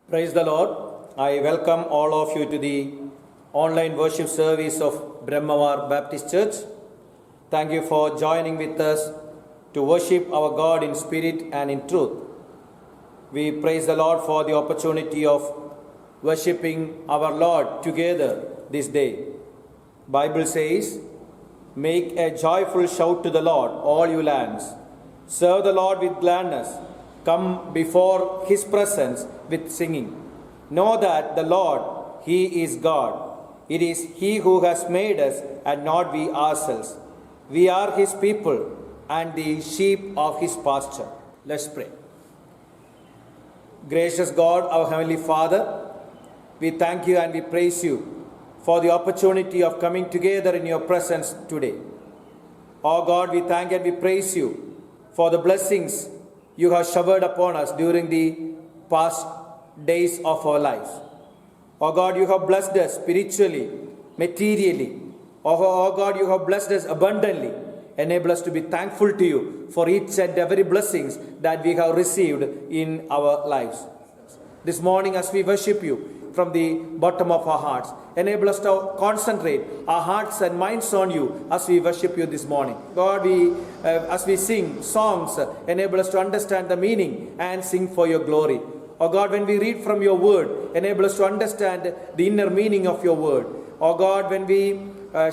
Praise the Lord. I welcome all of you to the online worship service of Brahmavar Baptist Church. Thank you for joining with us to worship our God in spirit and in truth. We praise the Lord for the opportunity of worshiping our Lord together this day. Bible says, "Make a joyful shout to the Lord, all you lands. Serve the Lord with gladness. Come before his presence with singing. Know that the Lord, he is God. It is he who has made us and not we ourselves. We are his people and the sheep of his pasture." Let's pray. Gracious God, our Heavenly Father, we thank you and we praise you for the opportunity of coming together in your presence today. Oh God, we thank and we praise you for the blessings you have showered upon us during the past days of our lives. Oh God, you have blessed us spiritually, materially. Oh God, you have blessed us abundantly. Enable us to be thankful to you for each and every blessings that we have received in our lives. This morning as we worship you from the bottom of our hearts, enable us to concentrate our hearts and minds on you as we worship you this morning. God, as we sing songs, enable us to understand the meaning and sing for your glory. Oh God, when we read from your word, enable us to understand the inner meaning of your word. Oh God, when we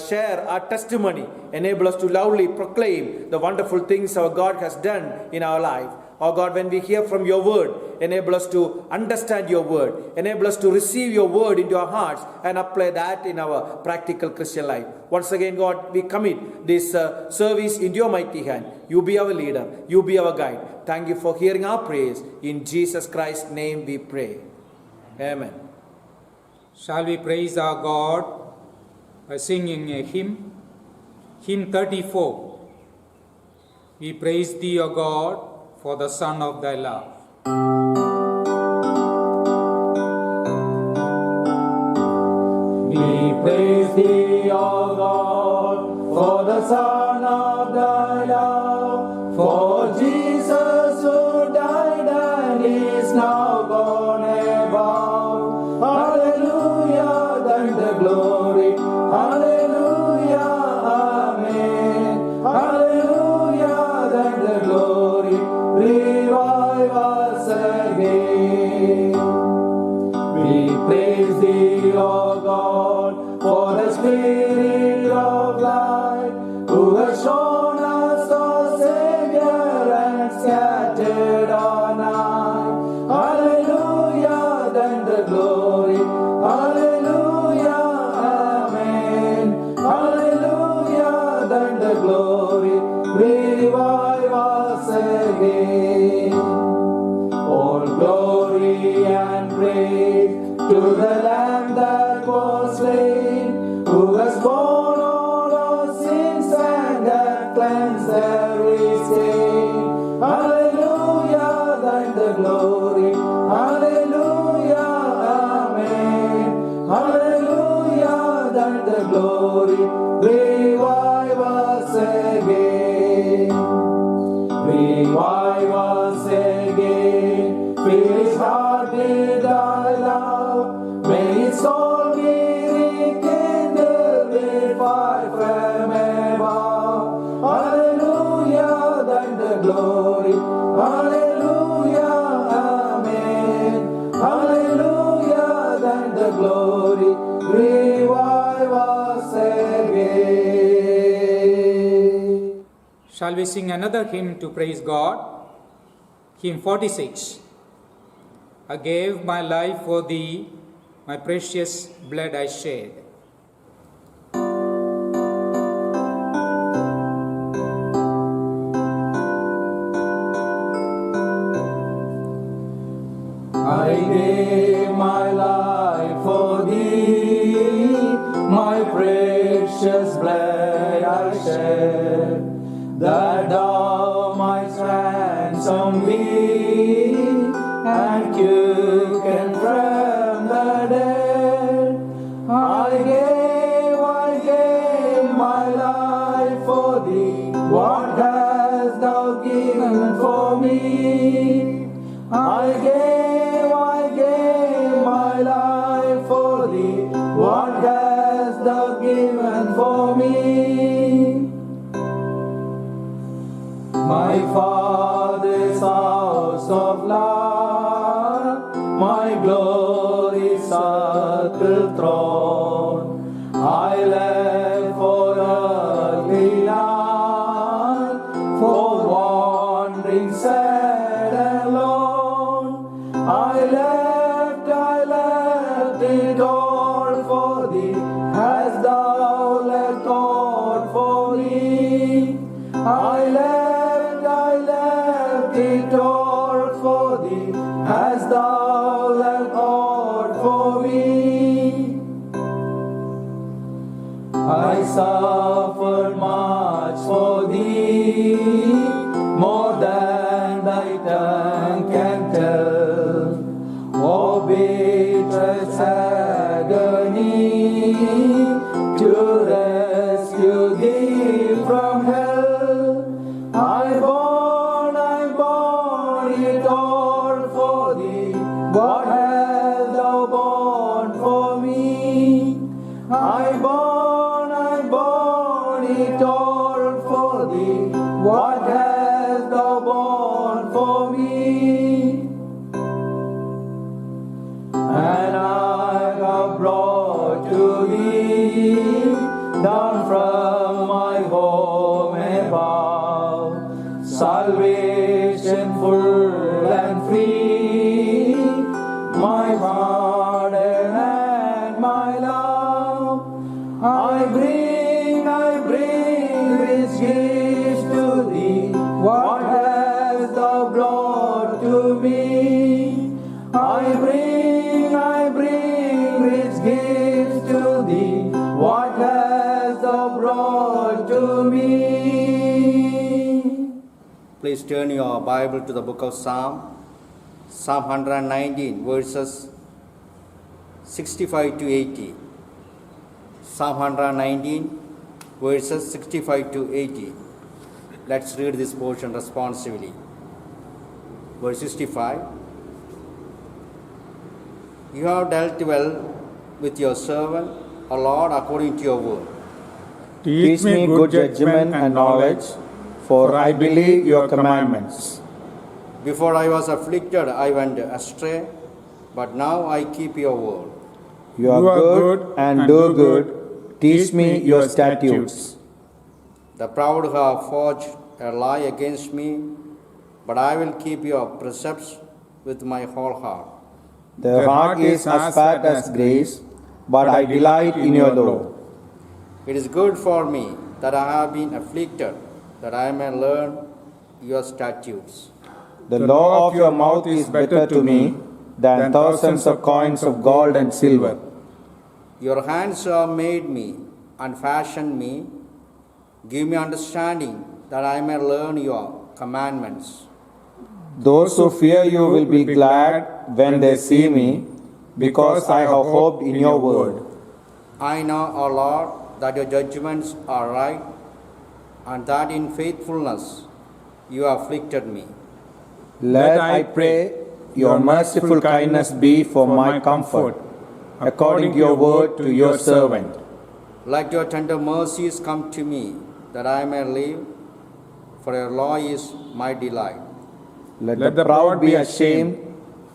share our testimony, enable us to loudly proclaim the wonderful things our God has done in our life. Oh God, when we hear from your word, enable us to understand your word. Enable us to receive your word into our hearts and apply that in our practical Christian life. Once again, God, we commit this service into your mighty hand. You be our leader. You be our guide. Thank you for hearing our praise. In Jesus Christ's name we pray. Amen. Shall we praise our God by singing a hymn? Hymn 34. We praise thee, O God, for the Son of thy love. We praise thee, O God, for the Son of thy love, for Jesus who died and is now gone above. Hallelujah, thine the glory. Hallelujah, amen. Hallelujah, thine the glory. Revive us again. We praise thee, O God, for the Spirit of light, who has shown us our Savior and scattered our night. Hallelujah, thine the glory. Hallelujah, amen. Hallelujah, thine the glory. Revive us again. All glory and praise to the Lamb that was slain, who has borne all our sins and hath cleansed every stain. Hallelujah, thine the glory. Hallelujah, amen. Hallelujah, thine the glory. Revive us again. Revive us again. Fill his heart with thy love. May his soul be rekindled with fire from above. Hallelujah, thine the glory. Hallelujah, amen. Hallelujah, thine the glory. Revive us again. Shall we sing another hymn to praise God? Hymn 46. I gave my life for thee, my precious blood I shed. I gave my life for thee, my precious blood I shed, that thou mightst ransom me and quicken from the dead. I gave my life for thee. What hast thou given for me? I gave of love, my glory circle throne. I left for earthly life, for wandering sad and alone. I left it all for thee, as thou left God for me. I left it all for thee, as thou left God for me. I suffered much for thee, more than thy tongue can tell. Oh, bitter agony, to rescue thee from hell. I borne it all for thee. What hast thou borne for me? I borne it all for thee. What hast thou borne for me? And I have brought to thee, down from my home above, salvation full and free, my pardon and my love. I bring rich gifts to thee. What hast thou brought to me? I bring rich gifts to thee. What hast thou brought to me? Please turn your Bible to the book of Psalm 119, verses 65 to 80. Psalm 119, verses 65 to 80. Let's read this portion responsively. Verse 65. You have dealt well with your servant, O Lord, according to your word. Teach me good judgment and knowledge, for I believe your commandments. Before I was afflicted, I went astray, but now I keep your word. You are good and do good. Teach me your statutes. The proud have forged a lie against me, but I will keep your precepts with my whole heart. The heart is as fat as grapes, but I delight in your law. It is good for me that I have been afflicted, that I may learn your statutes. The law of your mouth is better to me than thousands of coins of gold and silver. Your hands have made me and fashioned me. Give me understanding that I may learn your commandments. Those who fear you will be glad when they see me, because I have hoped in your word. I know, O Lord, that your judgments are right, and that in faithfulness you have afflicted me. Let, I pray, your merciful kindness be for my comfort, according to your word to your servant. Let your tender mercies come to me, that I may live, for your law is my delight. Let the proud be ashamed,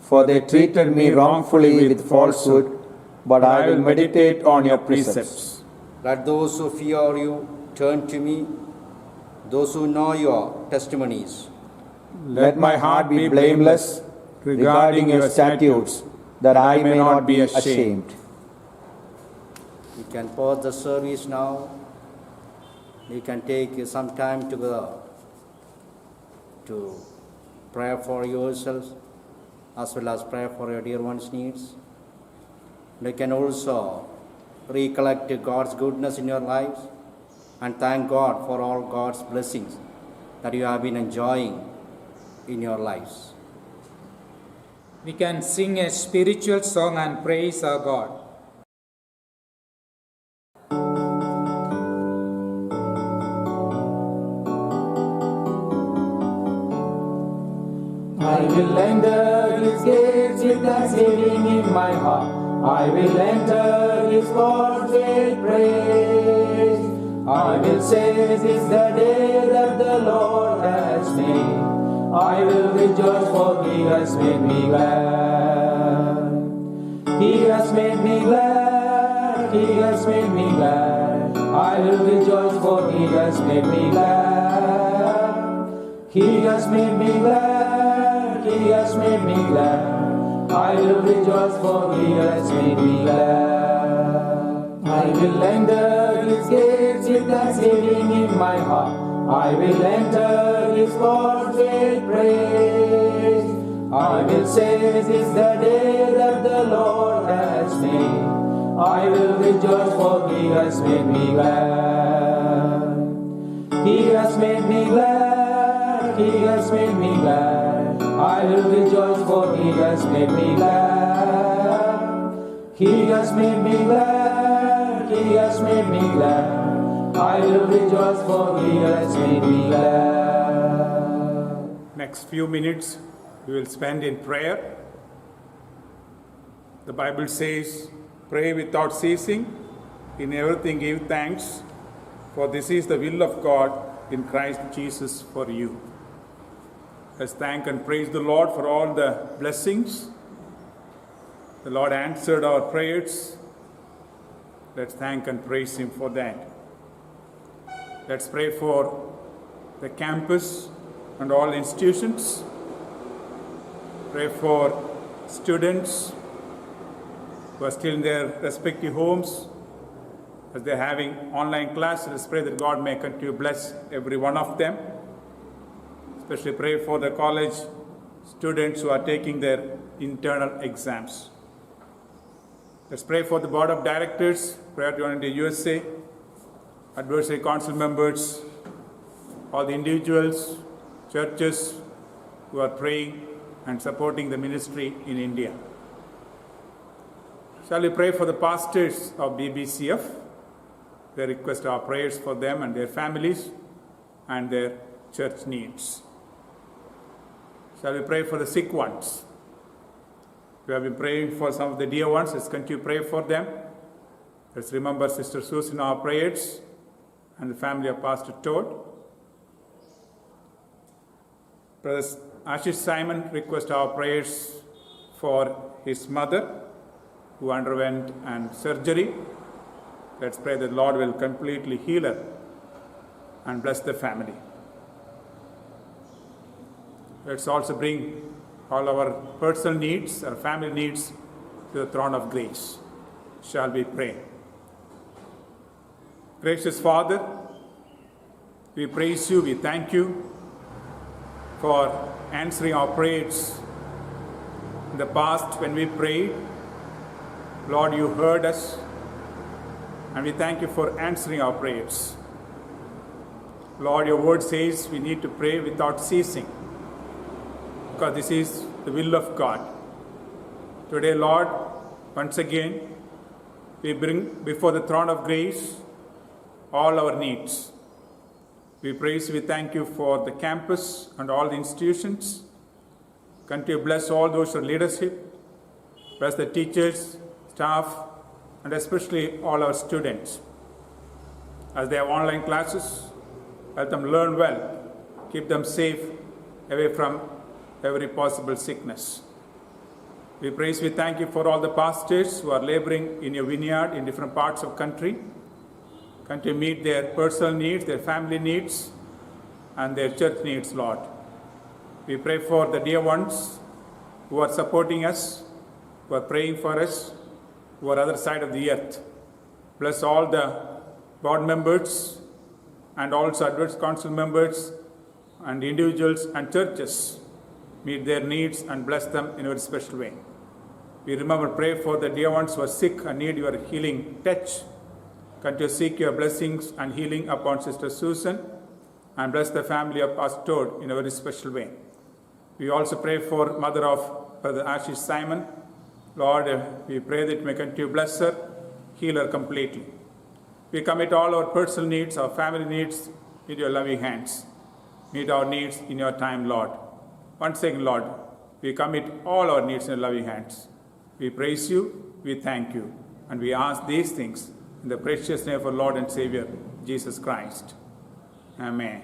for they treated me wrongfully with falsehood, but I will meditate on your precepts. Let those who fear you turn to me, those who know your testimonies. Let my heart be blameless regarding your statutes, that I may not be ashamed. You can pause the service now. You can take some time together to pray for yourselves as well as pray for your dear ones' needs. You can also recollect God's goodness in your lives and thank God for all God's blessings that you have been enjoying in your lives. We can sing a spiritual song and praise our God. I will enter his gates with thanksgiving in my heart. I will enter his courts with praise. I will say, this is the day that the Lord has made. I will rejoice, for He has made me glad. He has made me glad. He has made me glad. I will rejoice, for He has made me glad. He has made me glad. He has made me glad. I will rejoice, for He has made me glad. I will enter His gates with thanksgiving in my heart. I will enter His courts with praise. I will say, this is the day that the Lord has made. I will rejoice, for He has made me glad. He has made me glad. He has made me glad. I will rejoice, for He has made me glad. He has made me glad. He has made me glad. I will rejoice, for He has made me glad. Next few minutes we will spend in prayer. The Bible says, pray without ceasing, in everything give thanks, for this is the will of God in Christ Jesus for you. Let's thank and praise the Lord for all the blessings. The Lord answered our prayers. Let's thank and praise Him for that. Let's pray for the campus and all institutions. Pray for students who are still in their respective homes as they're having online classes. Let's pray that God may continue to bless every one of them. Especially pray for the college students who are taking their internal exams. Let's pray for the board of directors, Prayer to Unity USA, advisory council members, all the individuals, churches who are praying and supporting the ministry in India. Shall we pray for the pastors of BBCF? We request our prayers for them and their families and their church needs. Shall we pray for the sick ones? We have been praying for some of the dear ones. Let's continue to pray for them. Let's remember Sister Susan in our prayers and the family of Pastor Todd. Brother Ashish Simon requests our prayers for his mother who underwent surgery. Let's pray that the Lord will completely heal her and bless the family. Let's also bring all our personal needs, our family needs to the throne of grace. Shall we pray? Gracious Father, we praise you, we thank you for answering our prayers. In the past, when we prayed, Lord, you heard us, and we thank you for answering our prayers. Lord, your word says we need to pray without ceasing, because this is the will of God. Today, Lord, once again, we bring before the throne of grace all our needs. We praise, we thank you for the campus and all the institutions. Continue to bless all those in leadership, bless the teachers, staff, and especially all our students. As they have online classes, let them learn well, keep them safe, away from every possible sickness. We praise, we thank you for all the pastors who are laboring in your vineyard in different parts of the country. Continue to meet their personal needs, their family needs, and their church needs, Lord. We pray for the dear ones who are supporting us, who are praying for us, who are other side of the earth. Bless all the board members and also advisory council members and individuals and churches. Meet their needs and bless them in a very special way. We remember, pray for the dear ones who are sick and need your healing touch. Continue to seek your blessings and healing upon Sister Susan, and bless the family of Pastor Todd in a very special way. We also pray for mother of Brother Ashish Simon. Lord, we pray that you may continue to bless her, heal her completely. We commit all our personal needs, our family needs into your loving hands. Meet our needs in your time, Lord. Once again, Lord, we commit all our needs in your loving hands. We praise you, we thank you, and we ask these things in the precious name of our Lord and Savior, Jesus Christ. Amen.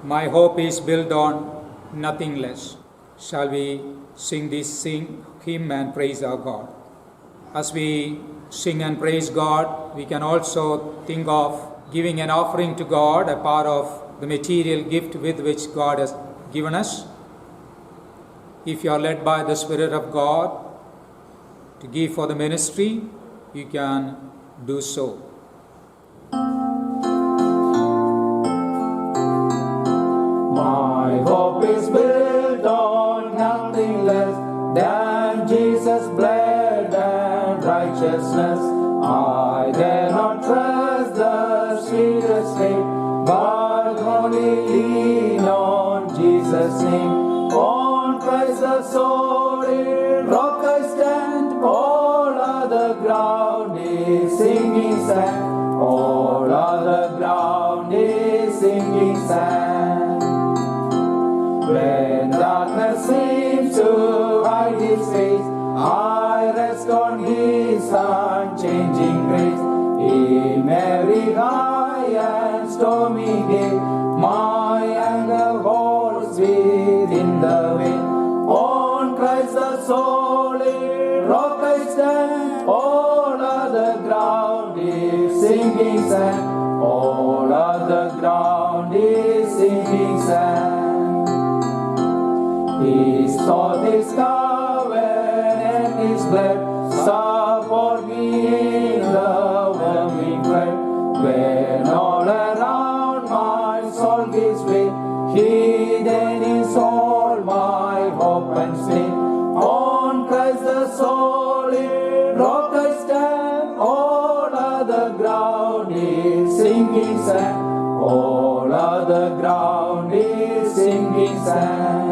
My hope is built on nothing less. Shall we sing this hymn and praise our God? As we sing and praise God, we can also think of giving an offering to God, a part of the material gift with which God has given us. If you are led by the Spirit of God to give for the ministry, you can do so. My hope is built on nothing less than Jesus' blood and righteousness. I dare not trust the sweetest name, but only lean on Jesus' name. On Christ the solid rock I stand, all other ground is sinking sand. All other ground is sinking sand. When darkness seems to hide His face, I rest on His unchanging grace. In every high and stormy gale, my anger holds within the veil. On Christ the solid rock I stand, all other ground is sinking sand. All other ground is sinking sand. His thought is covenant, His blood support me in the wormy flood. When all around my soul gives way, He then is all my hope and stay. On Christ the solid rock I stand, all other ground is sinking sand. All other ground is sinking sand.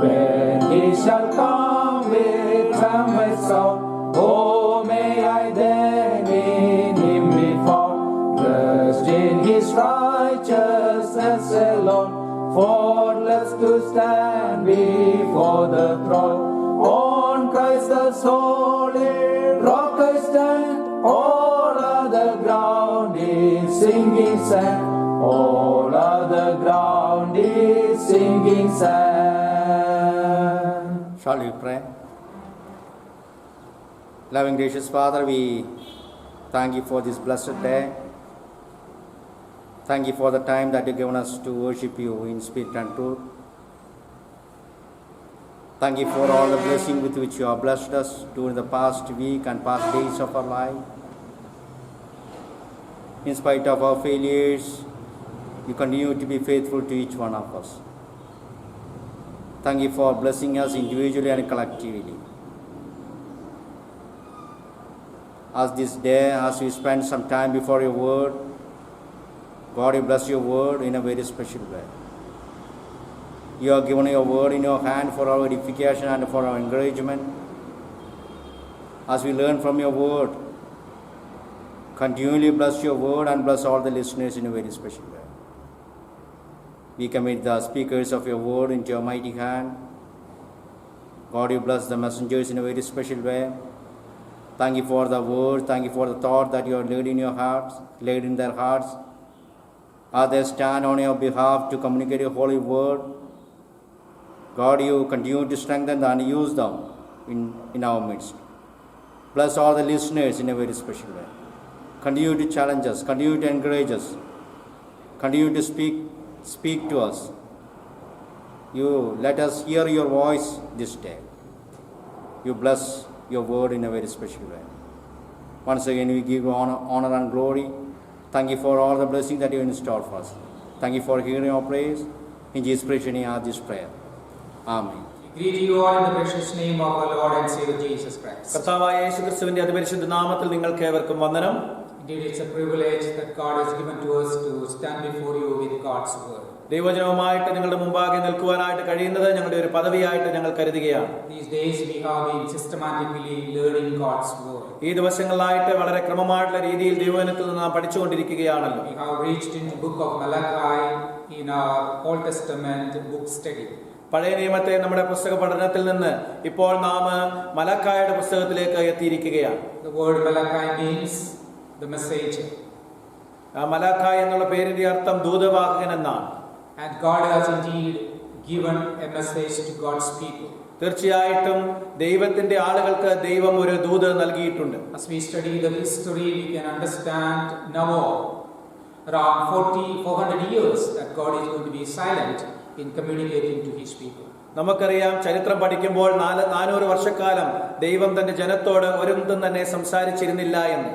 When He shall come with trumpet sound, oh, may I then in Him be found. Trust in His righteousness alone, faultless to stand before the throne. On Christ the solid rock I stand, all other ground is sinking sand. All other ground is sinking sand. Shall we pray? Loving gracious Father, we thank you for this blessed day. Thank you for the time that you've given us to worship you in spirit and truth. Thank you for all the blessing with which you have blessed us during the past week and past days of our life. In spite of our failures, you continue to be faithful to each one of us. Thank you for blessing us individually and collectively. As this day, as we spend some time before your word, God, you bless your word in a very special way. You have given your word in your hand for our edification and for our encouragement. As we learn from your word, continually bless your word and bless all the listeners in a very special way. We commit the speakers of your word into your mighty hand. God, you bless the messengers in a very special way. Thank you for the word. Thank you for the thought that you have laid in their hearts. As they stand on your behalf to communicate your holy word, God, you continue to strengthen them and use them in our midst. Bless all the listeners in a very special way. Continue to challenge us. Continue to encourage us. Continue to speak to us. You let us hear your voice this day. You bless your word in a very special way. Once again, we give you honor and glory. Thank you for all the blessing that you installed for us. Thank you for hearing our praise. In Jesus' precious name, I have this prayer. Amen. We greet you all in the precious name of our Lord and Savior Jesus Christ. കർത്താവായ യേശുക്രിസ്തുവിന്റെ അതിപരിശുദ്ധ നാമത്തിൽ നിങ്ങൾക്കേവർക്കും വന്ദനം. Indeed, it's a privilege that God has given to us to stand before you with God's word. ദൈവവചനവുമായിട്ട് നിങ്ങളുടെ മുമ്പാകെ നിൽക്കുവാനായിട്ട് കഴിയുന്നത് ഞങ്ങളുടെ ഒരു പദവിയായിട്ട് ഞങ്ങൾ കരുതുകയാണ്. These days we have been systematically learning God's word. ഈ ദിവസങ്ങളിലായിട്ട് വളരെ ക്രമമായിട്ടുള്ള രീതിയിൽ ദൈവവചനത്തിൽ നിന്ന് നാം പഠിച്ചുകൊണ്ടിരിക്കുകയാണല്ലോ. We have reached into the book of Malachi in our Old Testament book study. പഴയ നിയമത്തെ നമ്മുടെ പുസ്തക പഠനത്തിൽ നിന്ന് ഇപ്പോൾ നാം മലാഖായുടെ പുസ്തകത്തിലേക്ക് എത്തിയിരിക്കുകയാണ്. The word Malachi means the messenger. മലാഖായ് എന്നുള്ള പേരിന്റെ അർത്ഥം ദൂതവാഹകൻ എന്നാണ്. And God has indeed given a message to God's people. തീർച്ചയായിട്ടും ദൈവത്തിന്റെ ആളുകൾക്ക് ദൈവം ഒരു ദൂത് നൽകിയിട്ടുണ്ട്. As we study the history, we can understand now around 400 years that God is going to be silent in communicating to his people. നമുക്കറിയാം, ചരിത്രം പഠിക്കുമ്പോൾ 400 വർഷക്കാലം ദൈവം തന്റെ ജനത്തോട് ഒരിടത്തും തന്നെ സംസാരിച്ചിരുന്നില്ല എന്ന്.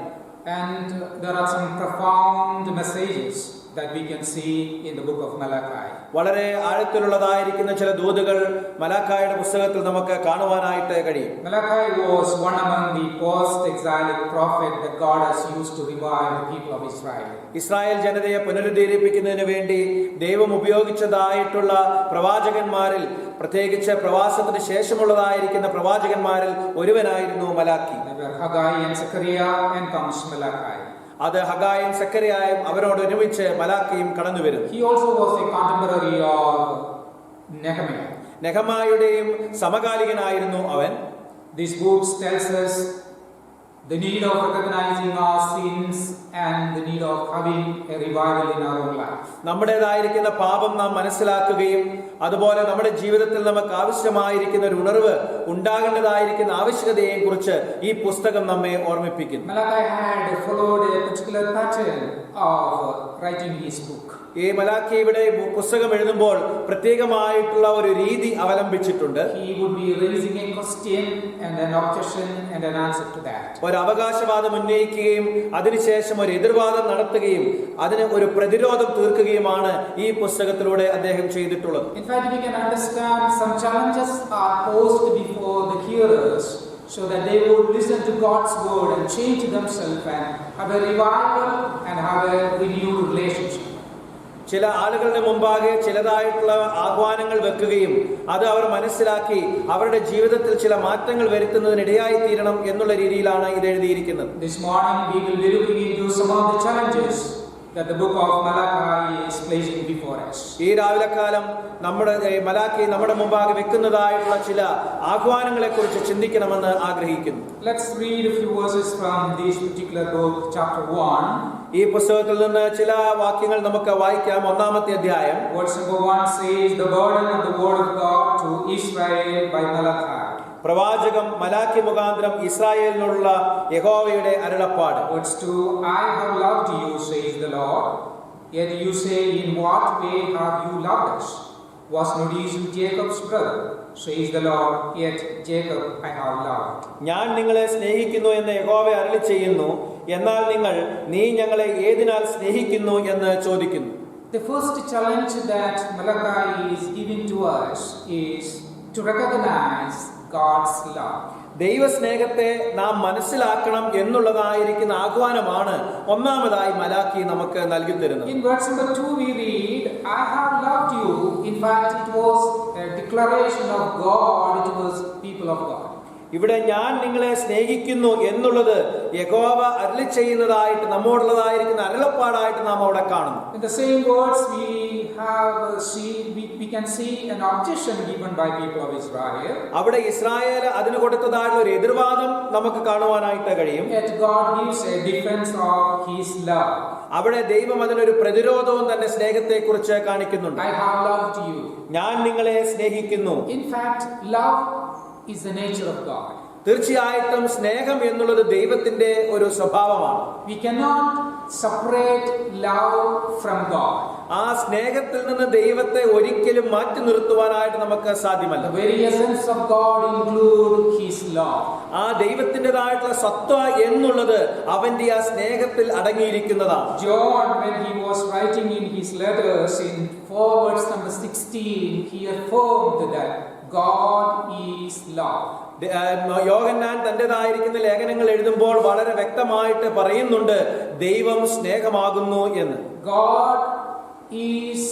And there are some profound messages that we can see in the book of Malachi. വളരെ ആഴത്തിലുള്ളതായിരിക്കുന്ന ചില ദൂതുകൾ മലാഖായുടെ പുസ്തകത്തിൽ നമുക്ക് കാണുവാനായിട്ട് കഴിയും. Malachi was one among the post-exilic prophet that God has used to revive the people of Israel. Israel ജനതയെ പുനരുദ്ധരിപ്പിക്കുന്നതിന് വേണ്ടി ദൈവം ഉപയോഗിച്ചതായിട്ടുള്ള പ്രവാചകന്മാരിൽ, പ്രത്യേകിച്ച് പ്രവാസത്തിന് ശേഷമുള്ളതായിരിക്കുന്ന പ്രവാചകന്മാരിൽ ഒരുവനായിരുന്നു Malachi. There were Haggai and Zechariah, and comes Malachi. അത് ഹഗായും സെക്കറിയായും അവരോട് ഒരുമിച്ച് മലാക്കിയും കടന്നു വരും. He also was a contemporary of Nehemiah. നെഹമായുടെയും സമകാലികനായിരുന്നു അവൻ. This book tells us the need of recognizing our sins and the need of having a revival in our own life. നമ്മുടേതായിരിക്കുന്ന പാപം നാം മനസ്സിലാക്കുകയും അതുപോലെ നമ്മുടെ ജീവിതത്തിൽ നമുക്ക് ആവശ്യമായിരിക്കുന്ന ഒരു ഉണർവ് ഉണ്ടാകേണ്ടതായിരിക്കുന്ന ആവശ്യകതയെയും കുറിച്ച് ഈ പുസ്തകം നമ്മെ ഓർമ്മിപ്പിക്കുന്നു. Malachi had followed a particular pattern of writing his book. ഈ മലാക്കിയുടെ പുസ്തകം എഴുതുമ്പോൾ പ്രത്യേകമായിട്ടുള്ള ഒരു രീതി അവലംബിച്ചിട്ടുണ്ട്. He would be raising a question and an objection and an answer to that. ഒരു അവകാശവാദം ഉന്നയിക്കുകയും അതിനുശേഷം ഒരു എതിർവാദം നടത്തുകയും അതിന് ഒരു പ്രതിരോധം തീർക്കുകയുമാണ് ഈ പുസ്തകത്തിലൂടെ അദ്ദേഹം ചെയ്തിട്ടുള്ളത്. In fact, we can understand some challenges are posed before the hearers so that they would listen to God's word and change themselves and have a revival and have a renewed relationship. ചില ആളുകളുടെ മുമ്പാകെ ചിലതായിട്ടുള്ള ആഹ്വാനങ്ങൾ വെക്കുകയും അത് അവർ മനസ്സിലാക്കി അവരുടെ ജീവിതത്തിൽ ചില മാറ്റങ്ങൾ വരുത്തുന്നതിനിടയായി തീരണം എന്നുള്ള രീതിയിലാണ് ഇത് എഴുതിയിരിക്കുന്നത്. This morning we will be looking into some of the challenges that the book of Malachi is placing before us. ഈ രാവിലെക്കാലം നമ്മുടെ മലാക്കി നമ്മുടെ മുമ്പാകെ വെക്കുന്നതായിട്ടുള്ള ചില ആഹ്വാനങ്ങളെ കുറിച്ച് ചിന്തിക്കണമെന്ന് ആഗ്രഹിക്കുന്നു. Let's read a few verses from this particular book, chapter 1. ഈ പുസ്തകത്തിൽ നിന്ന് ചില വാക്യങ്ങൾ നമുക്ക് വായിക്കാം. 1-ാമത്തെ അധ്യായം. Verse number 1 says, "The burden of the word of God to Israel by Malachi." പ്രവാചകം മലാക്കി മുഖാന്തരം ഇസ്രായേലിനുള്ള യഹോവയുടെ അരുളപ്പാട്. Verse 2, "I have loved you, says the Lord. Yet you say, in what way have you loved us? Was not Esau Jacob's brother? Says the Lord, yet Jacob I have loved." ഞാൻ നിങ്ങളെ സ്നേഹിക്കുന്നു എന്ന് യഹോവ അരുളിച്ചെയ്യുന്നു, എന്നാൽ നിങ്ങൾ നീ ഞങ്ങളെ ഏതിനാൽ സ്നേഹിക്കുന്നു എന്ന് ചോദിക്കുന്നു. The first challenge that Malachi is giving to us is to recognize God's love. ദൈവസ്നേഹത്തെ നാം മനസ്സിലാക്കണം എന്നുള്ളതായിരിക്കുന്ന ആഹ്വാനമാണ് ഒന്നാമതായി മലാക്കി നമുക്ക് നൽകി തരുന്നത്. In verse number 2 we read, "I have loved you." In fact, it was a declaration of God to us people of God. ഇവിടെ ഞാൻ നിങ്ങളെ സ്നേഹിക്കുന്നു എന്നുള്ളത് യഹോവ അരുളി ചെയ്യുന്നതായിട്ട് നമ്മോടുള്ളതായിരിക്കുന്ന അരുളപ്പാടായിട്ട് നാം അവിടെ കാണുന്നു. In the same words we can see an objection given by people of Israel. അവിടെ ഇസ്രായേൽ അതിന് കൊടുത്തതായിട്ടുള്ള ഒരു എതിർവാദം നമുക്ക് കാണുവാനായിട്ട് കഴിയും. Yet God gives a defense of his love. അവിടെ ദൈവം അതിനൊരു പ്രതിരോധവും തന്റെ സ്നേഹത്തെ കുറിച്ച് കാണിക്കുന്നുണ്ട്. I have loved you. ഞാൻ നിങ്ങളെ സ്നേഹിക്കുന്നു. In fact, love is the nature of God. തീർച്ചയായിട്ടും സ്നേഹം എന്നുള്ളത് ദൈവത്തിന്റെ ഒരു സ്വഭാവമാണ്. We cannot separate love from God. ആ സ്നേഹത്തിൽ നിന്ന് ദൈവത്തെ ഒരിക്കലും മാറ്റി നിർത്തുവാനായിട്ട് നമുക്ക് സാധ്യമല്ല. The very essence of God include his love. ആ ദൈവത്തിൻ്റെതായിട്ടുള്ള സത്ത എന്നുള്ളത് അവന്റെ ആ സ്നേഹത്തിൽ അടങ്ങിയിരിക്കുന്നതാണ്. John, when he was writing in his letters in 4 verse number 16, he affirmed that God is love. യോഹന്നാൻ തന്റേതായിരിക്കുന്ന ലേഖനങ്ങൾ എഴുതുമ്പോൾ വളരെ വ്യക്തമായിട്ട് പറയുന്നുണ്ട് ദൈവം സ്നേഹമാകുന്നു എന്ന്. God is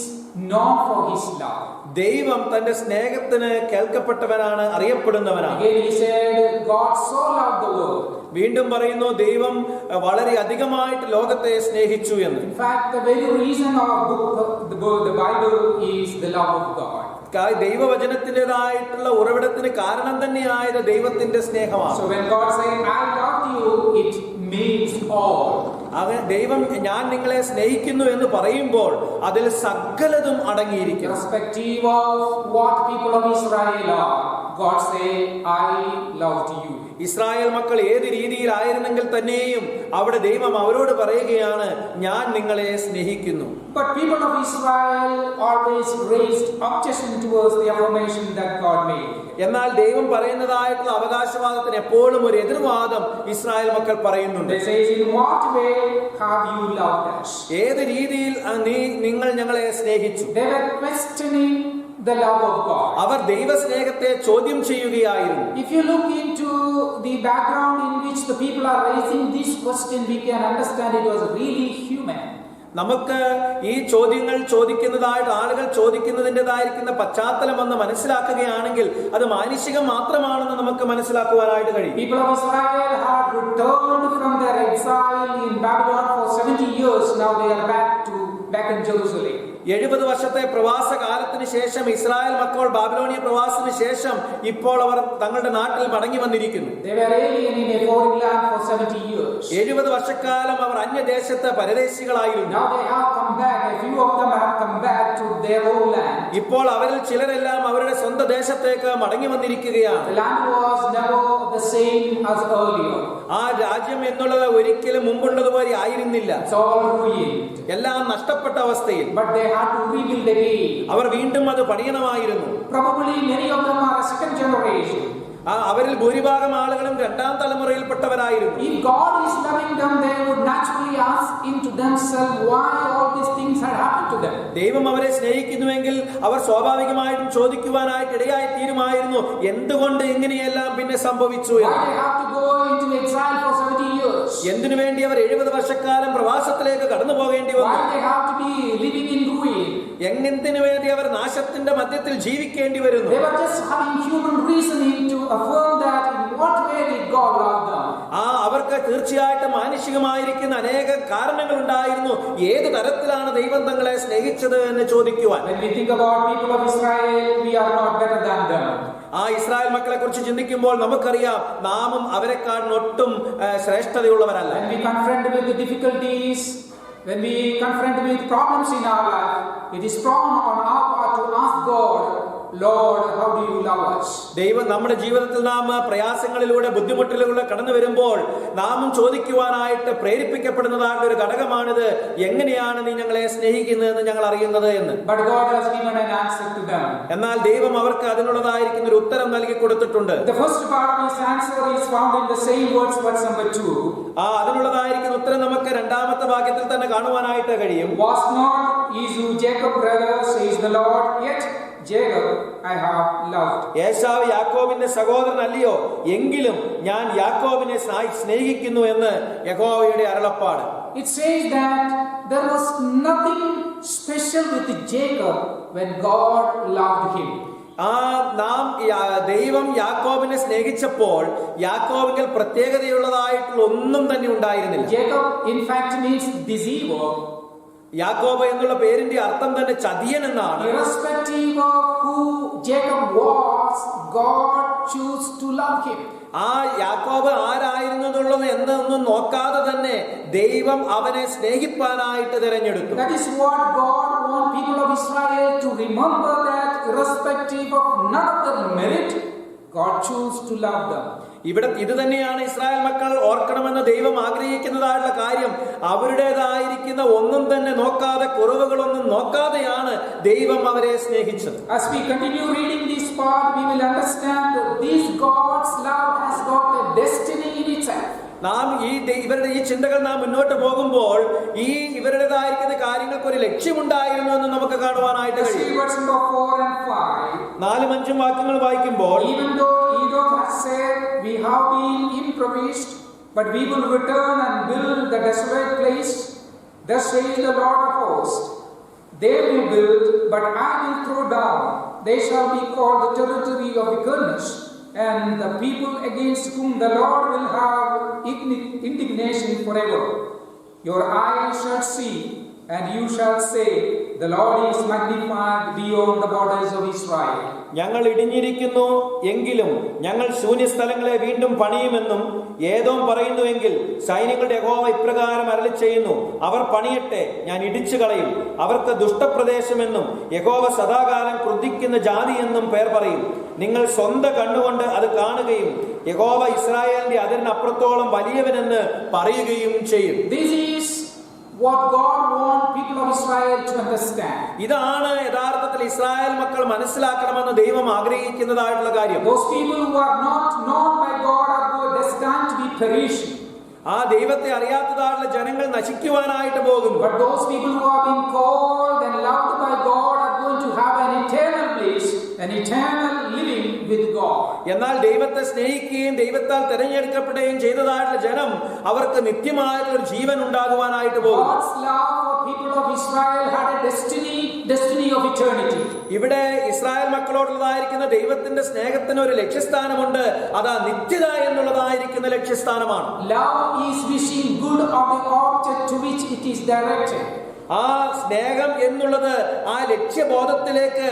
known for his love. ദൈവം തന്റെ സ്നേഹത്തിന് കേൾക്കപ്പെട്ടവനാണ്, അറിയപ്പെടുന്നവനാണ്. Again he said, God so loved the world. വീണ്ടും പറയുന്നു ദൈവം വളരെ അധികമായിട്ട് ലോകത്തെ സ്നേഹിച്ചു എന്ന്. In fact, the very reason of the Bible is the love of God. ദൈവവചനത്തിൻ്റെതായിട്ടുള്ള ഉറവിടത്തിന് കാരണം തന്നെയായത് ദൈവത്തിന്റെ സ്നേഹമാണ്. So when God says I love you, it means all. ദൈവം ഞാൻ നിങ്ങളെ സ്നേഹിക്കുന്നു എന്ന് പറയുമ്പോൾ അതിൽ സകലതും അടങ്ങിയിരിക്കുന്നു. Irrespective of what people of Israel are, God say, I loved you. Israel മക്കൾ ഏത് രീതിയിലായിരുന്നെങ്കിൽ തന്നെയും അവിടെ ദൈവം അവരോട് പറയുകയാണ്, ഞാൻ നിങ്ങളെ സ്നേഹിക്കുന്നു. But people of Israel always raised objection towards the affirmation that God made. എന്നാൽ ദൈവം പറയുന്നതായിട്ടുള്ള അവകാശവാദത്തിന് എപ്പോഴും ഒരു എതിർവാദം ഇസ്രായേൽ മക്കൾ പറയുന്നുണ്ട്. They say, in what way have you loved us? ഏത് രീതിയിൽ നിങ്ങൾ ഞങ്ങളെ സ്നേഹിച്ചു? They were questioning the love of God. അവർ ദൈവസ്നേഹത്തെ ചോദ്യം ചെയ്യുകയായിരുന്നു. If you look into the background in which the people are raising this question, we can understand it was really human. നമുക്ക് ഈ ചോദ്യങ്ങൾ ചോദിക്കുന്നതായിട്ട് ആളുകൾ ചോദിക്കുന്നതിൻ്റെതായിരിക്കുന്ന പശ്ചാത്തലം എന്ന് മനസ്സിലാക്കുകയാണെങ്കിൽ അത് മാനുഷികം മാത്രമാണെന്ന് നമുക്ക് മനസ്സിലാക്കുവാനായിട്ട് കഴിയും. People of Israel had returned from their exile in Babylon for 70 years. Now they are back in Jerusalem. 70 വർഷത്തെ പ്രവാസ കാലത്തിന് ശേഷം ഇസ്രായേൽ മക്കൾ ബാബിലോണിയ പ്രവാസത്തിന് ശേഷം ഇപ്പോൾ അവർ തങ്ങളുടെ നാട്ടിൽ മടങ്ങി വന്നിരിക്കുന്നു. They were alien in a foreign land for 70 years. 70 വർഷക്കാലം അവർ അന്യദേശത്ത് പരദേശികളായിരുന്നു. Now they have come back. A few of them have come back to their own land. ഇപ്പോൾ അവരിൽ ചിലരെല്ലാം അവരുടെ സ്വന്തം ദേശത്തേക്ക് മടങ്ങി വന്നിരിക്കുകയാണ്. The land was never the same as earlier. ആ രാജ്യം എന്നുള്ളത് ഒരിക്കലും മുമ്പുള്ളതുപോലെ ആയിരുന്നില്ല. It's all ruined. എല്ലാം നഷ്ടപ്പെട്ട അവസ്ഥയിൽ. But they had to rebuild again. അവർ വീണ്ടും അത് പണിയണമായിരുന്നു. Probably many of them are a second generation. അവരിൽ ഭൂരിഭാഗം ആളുകളും രണ്ടാം തലമുറയിൽപ്പെട്ടവരായിരുന്നു. If God is loving them, they would naturally ask into themselves why all these things had happened to them. ദൈവം അവരെ സ്നേഹിക്കുന്നുവെങ്കിൽ അവർ സ്വാഭാവികമായിട്ടും ചോദിക്കുവാനായിട്ട് ഇടയായി തീരുമായിരുന്നു, എന്തുകൊണ്ട് ഇങ്ങനെയെല്ലാം പിന്നെ സംഭവിച്ചു Why എന്ന്. they have to go into exile for 70 years? എന്തിനു വേണ്ടി അവർ 70 വർഷക്കാലം പ്രവാസത്തിലേക്ക് കടന്നു പോകേണ്ടി Why വന്നു? they have to be living in ruin? എന്തിനു വേണ്ടി അവർ നാശത്തിന്റെ മധ്യത്തിൽ ജീവിക്കേണ്ടി വരുന്നു? They were just having human reasoning to affirm that in what way did God love them. അവർക്ക് തീർച്ചയായിട്ടും മാനുഷികമായിരിക്കുന്ന അനേക കാരണങ്ങൾ ഉണ്ടായിരുന്നു, ഏത് തരത്തിലാണ് ദൈവം തങ്ങളെ സ്നേഹിച്ചത് എന്ന് ചോദിക്കുവാൻ. When we think about people of Israel, we are not better than them. Israel മക്കളെ കുറിച്ച് ചിന്തിക്കുമ്പോൾ നമുക്കറിയാം നാമും അവരെക്കാൾ ഒട്ടും ശ്രേഷ്ഠതയുള്ളവരല്ല. When we confront with the difficulties, when we confront with problems in our life, it is wrong on our part to ask God, Lord, how do you love us? ദൈവം നമ്മുടെ ജീവിതത്തിൽ നാം പ്രയാസങ്ങളിലൂടെ ബുദ്ധിമുട്ടിലൂടെ കടന്നു വരുമ്പോൾ നാമും ചോദിക്കുവാനായിട്ട് പ്രേരിപ്പിക്കപ്പെടുന്നതായിട്ടുള്ള ഒരു ഘടകമാണിത്, എങ്ങനെയാണ് നീ ഞങ്ങളെ സ്നേഹിക്കുന്നതെന്ന് ഞങ്ങൾ അറിയുന്നത് എന്ന്. But God has given an answer to them. എന്നാൽ ദൈവം അവർക്ക് അതിനുള്ളതായിരിക്കുന്ന ഒരു ഉത്തരം നൽകി കൊടുത്തിട്ടുണ്ട്. The first part of his answer is found in the same words, verse number 2. അതിനുള്ളതായിരിക്കുന്ന ഉത്തരം നമുക്ക് രണ്ടാമത്തെ വാക്യത്തിൽ തന്നെ കാണുവാനായിട്ട് കഴിയും. Was not Esau Jacob's brother, says the Lord, yet Jacob I have loved. ഏശാവ് യാക്കോബിന്റെ സഹോദരൻ അല്ലയോ, എങ്കിലും ഞാൻ യാക്കോബിനെ സ്നേഹിക്കുന്നു എന്ന് യഹോവയുടെ അരുളപ്പാട്. It says that there was nothing special with Jacob when God loved him. ദൈവം യാക്കോബിനെ സ്നേഹിച്ചപ്പോൾ യാക്കോബിൽ പ്രത്യേകതയുള്ളതായിട്ടുള്ള ഒന്നും തന്നെ ഉണ്ടായിരുന്നില്ല. Jacob in fact means deceiver. യാക്കോബ് എന്നുള്ള പേരിന്റെ അർത്ഥം തന്നെ ചതിയൻ എന്നാണ്. Irrespective of who Jacob was, God chose to love him. യാക്കോബ് ആരായിരുന്നു എന്നുള്ളത് എന്നൊന്നും നോക്കാതെ തന്നെ ദൈവം അവനെ സ്നേഹിപ്പാനായിട്ട് തിരഞ്ഞെടുത്തു. That is what God wants people of Israel to remember, that irrespective of none of their merit, God chose to love them. ഇവിടെ ഇത് തന്നെയാണ് ഇസ്രായേൽ മക്കൾ ഓർക്കണമെന്ന് ദൈവം ആഗ്രഹിക്കുന്നതായിട്ടുള്ള കാര്യം. അവരുടേതായിരിക്കുന്ന ഒന്നും തന്നെ നോക്കാതെ, കുറവുകളൊന്നും നോക്കാതെയാണ് ദൈവം അവരെ സ്നേഹിച്ചത്. As we continue reading this part, we will understand that this God's love has got a destiny in itself. നാം ഇവരുടെ ഈ ചിന്തകൾ നാം മുന്നോട്ട് പോകുമ്പോൾ ഇവരുടേതായിരിക്കുന്ന കാര്യങ്ങൾക്ക് ഒരു ലക്ഷ്യമുണ്ടായിരുന്നു എന്ന് നമുക്ക് കാണുവാനായിട്ട് കഴിയും. 4ഉം 5ഉം വാക്യങ്ങൾ വായിക്കുമ്പോൾ, Even though Edom has said, we have been impoverished, but we will return and build the desolate place, thus says the Lord of hosts. They will build, but I will throw down. They shall be called the territory of wickedness, and the people against whom the Lord will have indignation forever. Your eyes shall see, And you shall say, the Lord is magnified beyond the borders of Israel. ഞങ്ങൾ ഇടിഞ്ഞിരിക്കുന്നു എങ്കിലും ഞങ്ങൾ ശൂന്യസ്ഥലങ്ങളെ വീണ്ടും പണിയുമെന്നും ഏദോം പറയുന്നുവെങ്കിൽ സൈന്യങ്ങളുടെ യഹോവ ഇപ്രകാരം അരുളിച്ചെയ്യുന്നു, അവർ പണിയട്ടെ, ഞാൻ ഇടിച്ചു കളയും. അവർക്ക് ദുഷ്ടപ്രദേശമെന്നും യഹോവ സദാകാലം ക്രുദ്ധിക്കുന്ന ജാതി എന്നും പേർ പറയും. നിങ്ങൾ സ്വന്തം കണ്ണുകൊണ്ട് അത് കാണുകയും യഹോവ ഇസ്രായേലിന്റെ അതിരിനപ്പുറത്തോളം വലിയവനെന്ന് പറയുകയും ചെയ്യും. This is what God wants people of Israel to understand. ഇതാണ് യഥാർത്ഥത്തിൽ ഇസ്രായേൽ മക്കൾ മനസ്സിലാക്കണമെന്ന് ദൈവം ആഗ്രഹിക്കുന്നതായിട്ടുള്ള കാര്യം. Those people who are not known by God are destined to be perishing. ആ ദൈവത്തെ അറിയാത്തതായിട്ടുള്ള ജനങ്ങൾ നശിക്കുവാനായിട്ട് പോകുന്നു. But those people who have been called and loved by God are going to have an eternal bliss, an eternal living with God. എന്നാൽ ദൈവത്തെ സ്നേഹിക്കുകയും ദൈവത്താൽ തിരഞ്ഞെടുക്കപ്പെടുകയും ചെയ്തതായിട്ടുള്ള ജനം അവർക്ക് നിത്യമായിട്ടുള്ള ഒരു ജീവൻ ഉണ്ടാകുവാനായിട്ട് പോകും. God's love for people of Israel had a destiny of eternity. ഇവിടെ Israel മക്കളോടുള്ളതായിരിക്കുന്ന ദൈവത്തിന്റെ സ്നേഹത്തിന് ഒരു ലക്ഷ്യസ്ഥാനമുണ്ട്. അതാ നിത്യത എന്നുള്ളതായിരിക്കുന്ന ലക്ഷ്യസ്ഥാനമാണ്. Love is wishing good of the object to which it is directed. ആ സ്നേഹം എന്നുള്ളത് ആ ലക്ഷ്യബോധത്തിലേക്ക്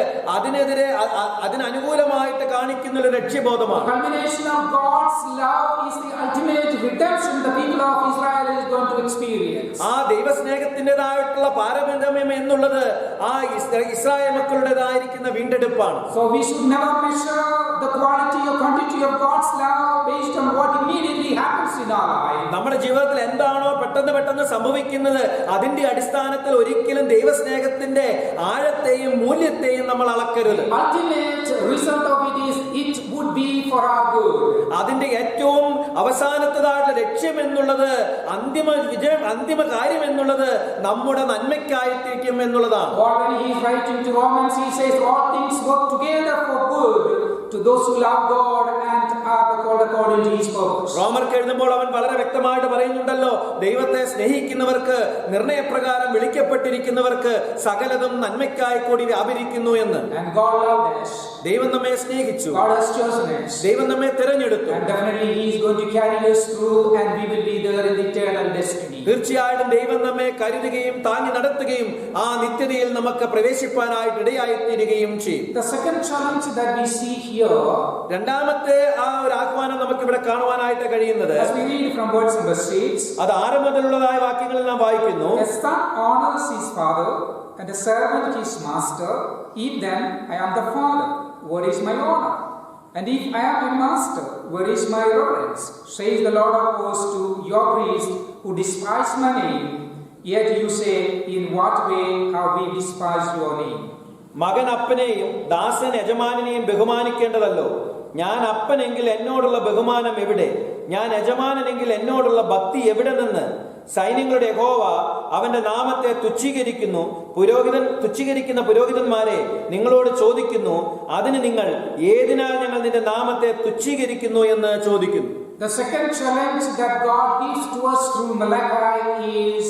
അതിനനുകൂലമായിട്ട് കാണിക്കുന്ന ഒരു ലക്ഷ്യബോധമാണ്. Culmination of God's love is the ultimate redemption the people of Israel is going to experience. ആ ദൈവസ്നേഹത്തിൻ്റെതായിട്ടുള്ള പാരമ്പര്യം എന്നുള്ളത് ആ Israel മക്കളുടേതായിരിക്കുന്ന വീണ്ടെടുപ്പാണ്. So we should never measure the quality or quantity of God's love based on what immediately happens in our life. നമ്മുടെ ജീവിതത്തിൽ എന്താണോ പെട്ടെന്ന് സംഭവിക്കുന്നത് അതിന്റെ അടിസ്ഥാനത്തിൽ ഒരിക്കലും ദൈവസ്നേഹത്തിന്റെ ആഴത്തെയും മൂല്യത്തെയും നമ്മൾ അളക്കരുത്. Ultimate result of it is it would be for our good. അതിന്റെ ഏറ്റവും അവസാനത്തേതായിട്ടുള്ള ലക്ഷ്യം എന്നുള്ളത് അന്തിമ കാര്യം എന്നുള്ളത് നമ്മുടെ നന്മയ്ക്കായിട്ടിരിക്കും എന്നുള്ളതാണ്. Or when he is writing to Romans, he says all things work together for good to those who love God and are called according to his purpose. റോമർക്ക് എഴുതുമ്പോൾ അവൻ വളരെ വ്യക്തമായിട്ട് പറയുന്നുണ്ടല്ലോ, ദൈവത്തെ സ്നേഹിക്കുന്നവർക്ക് നിർണയപ്രകാരം വിളിക്കപ്പെട്ടിരിക്കുന്നവർക്ക് സകലതും നന്മയ്ക്കായി കൂടി വ്യാപരിക്കുന്നു എന്ന്. And God loved us. ദൈവം നമ്മെ സ്നേഹിച്ചു. God has chosen us. ദൈവം നമ്മെ തിരഞ്ഞെടുത്തു. And definitely he is going to carry us through and we will be there in the eternal destiny. തീർച്ചയായിട്ടും ദൈവം നമ്മെ കരുതുകയും താങ്ങി നടത്തുകയും ആ നിത്യതയിൽ നമുക്ക് പ്രവേശിപ്പാനായിട്ട് ഇടയായിത്തീരുകയും ചെയ്യും. The second challenge that we see here, രണ്ടാമത്തെ ആ ഒരു ആഹ്വാനം നമുക്ക് ഇവിടെ കാണുവാനായിട്ട് കഴിയുന്നത്, as we read from verse number 6, അത് 6 മുതലുള്ളതായ വാക്യങ്ങളിൽ നാം വായിക്കുന്നു. a son honors his father and a servant his master. If then I am the father, what is my honor? And if I am a master, where is my reverence? Says the Lord of hosts to your priests who despise my name. Yet you say, in what way have we despised your name? മകൻ അപ്പനെയും ദാസൻ യജമാനെയും ബഹുമാനിക്കേണ്ടതല്ലോ. ഞാൻ അപ്പനെങ്കിൽ എന്നോടുള്ള ബഹുമാനം എവിടെ? ഞാൻ യജമാനെങ്കിൽ എന്നോടുള്ള ഭക്തി എവിടെ നിന്ന്? സൈന്യങ്ങളുടെ യഹോവ അവന്റെ നാമത്തെ തുച്ഛീകരിക്കുന്ന പുരോഹിതന്മാരെ നിങ്ങളോട് ചോദിക്കുന്നു, അതിന് നിങ്ങൾ ഏതിനാൽ ഞങ്ങൾ നിന്റെ നാമത്തെ തുച്ഛീകരിക്കുന്നു എന്ന് ചോദിക്കുന്നു. The second challenge that God gives to us through Malachi is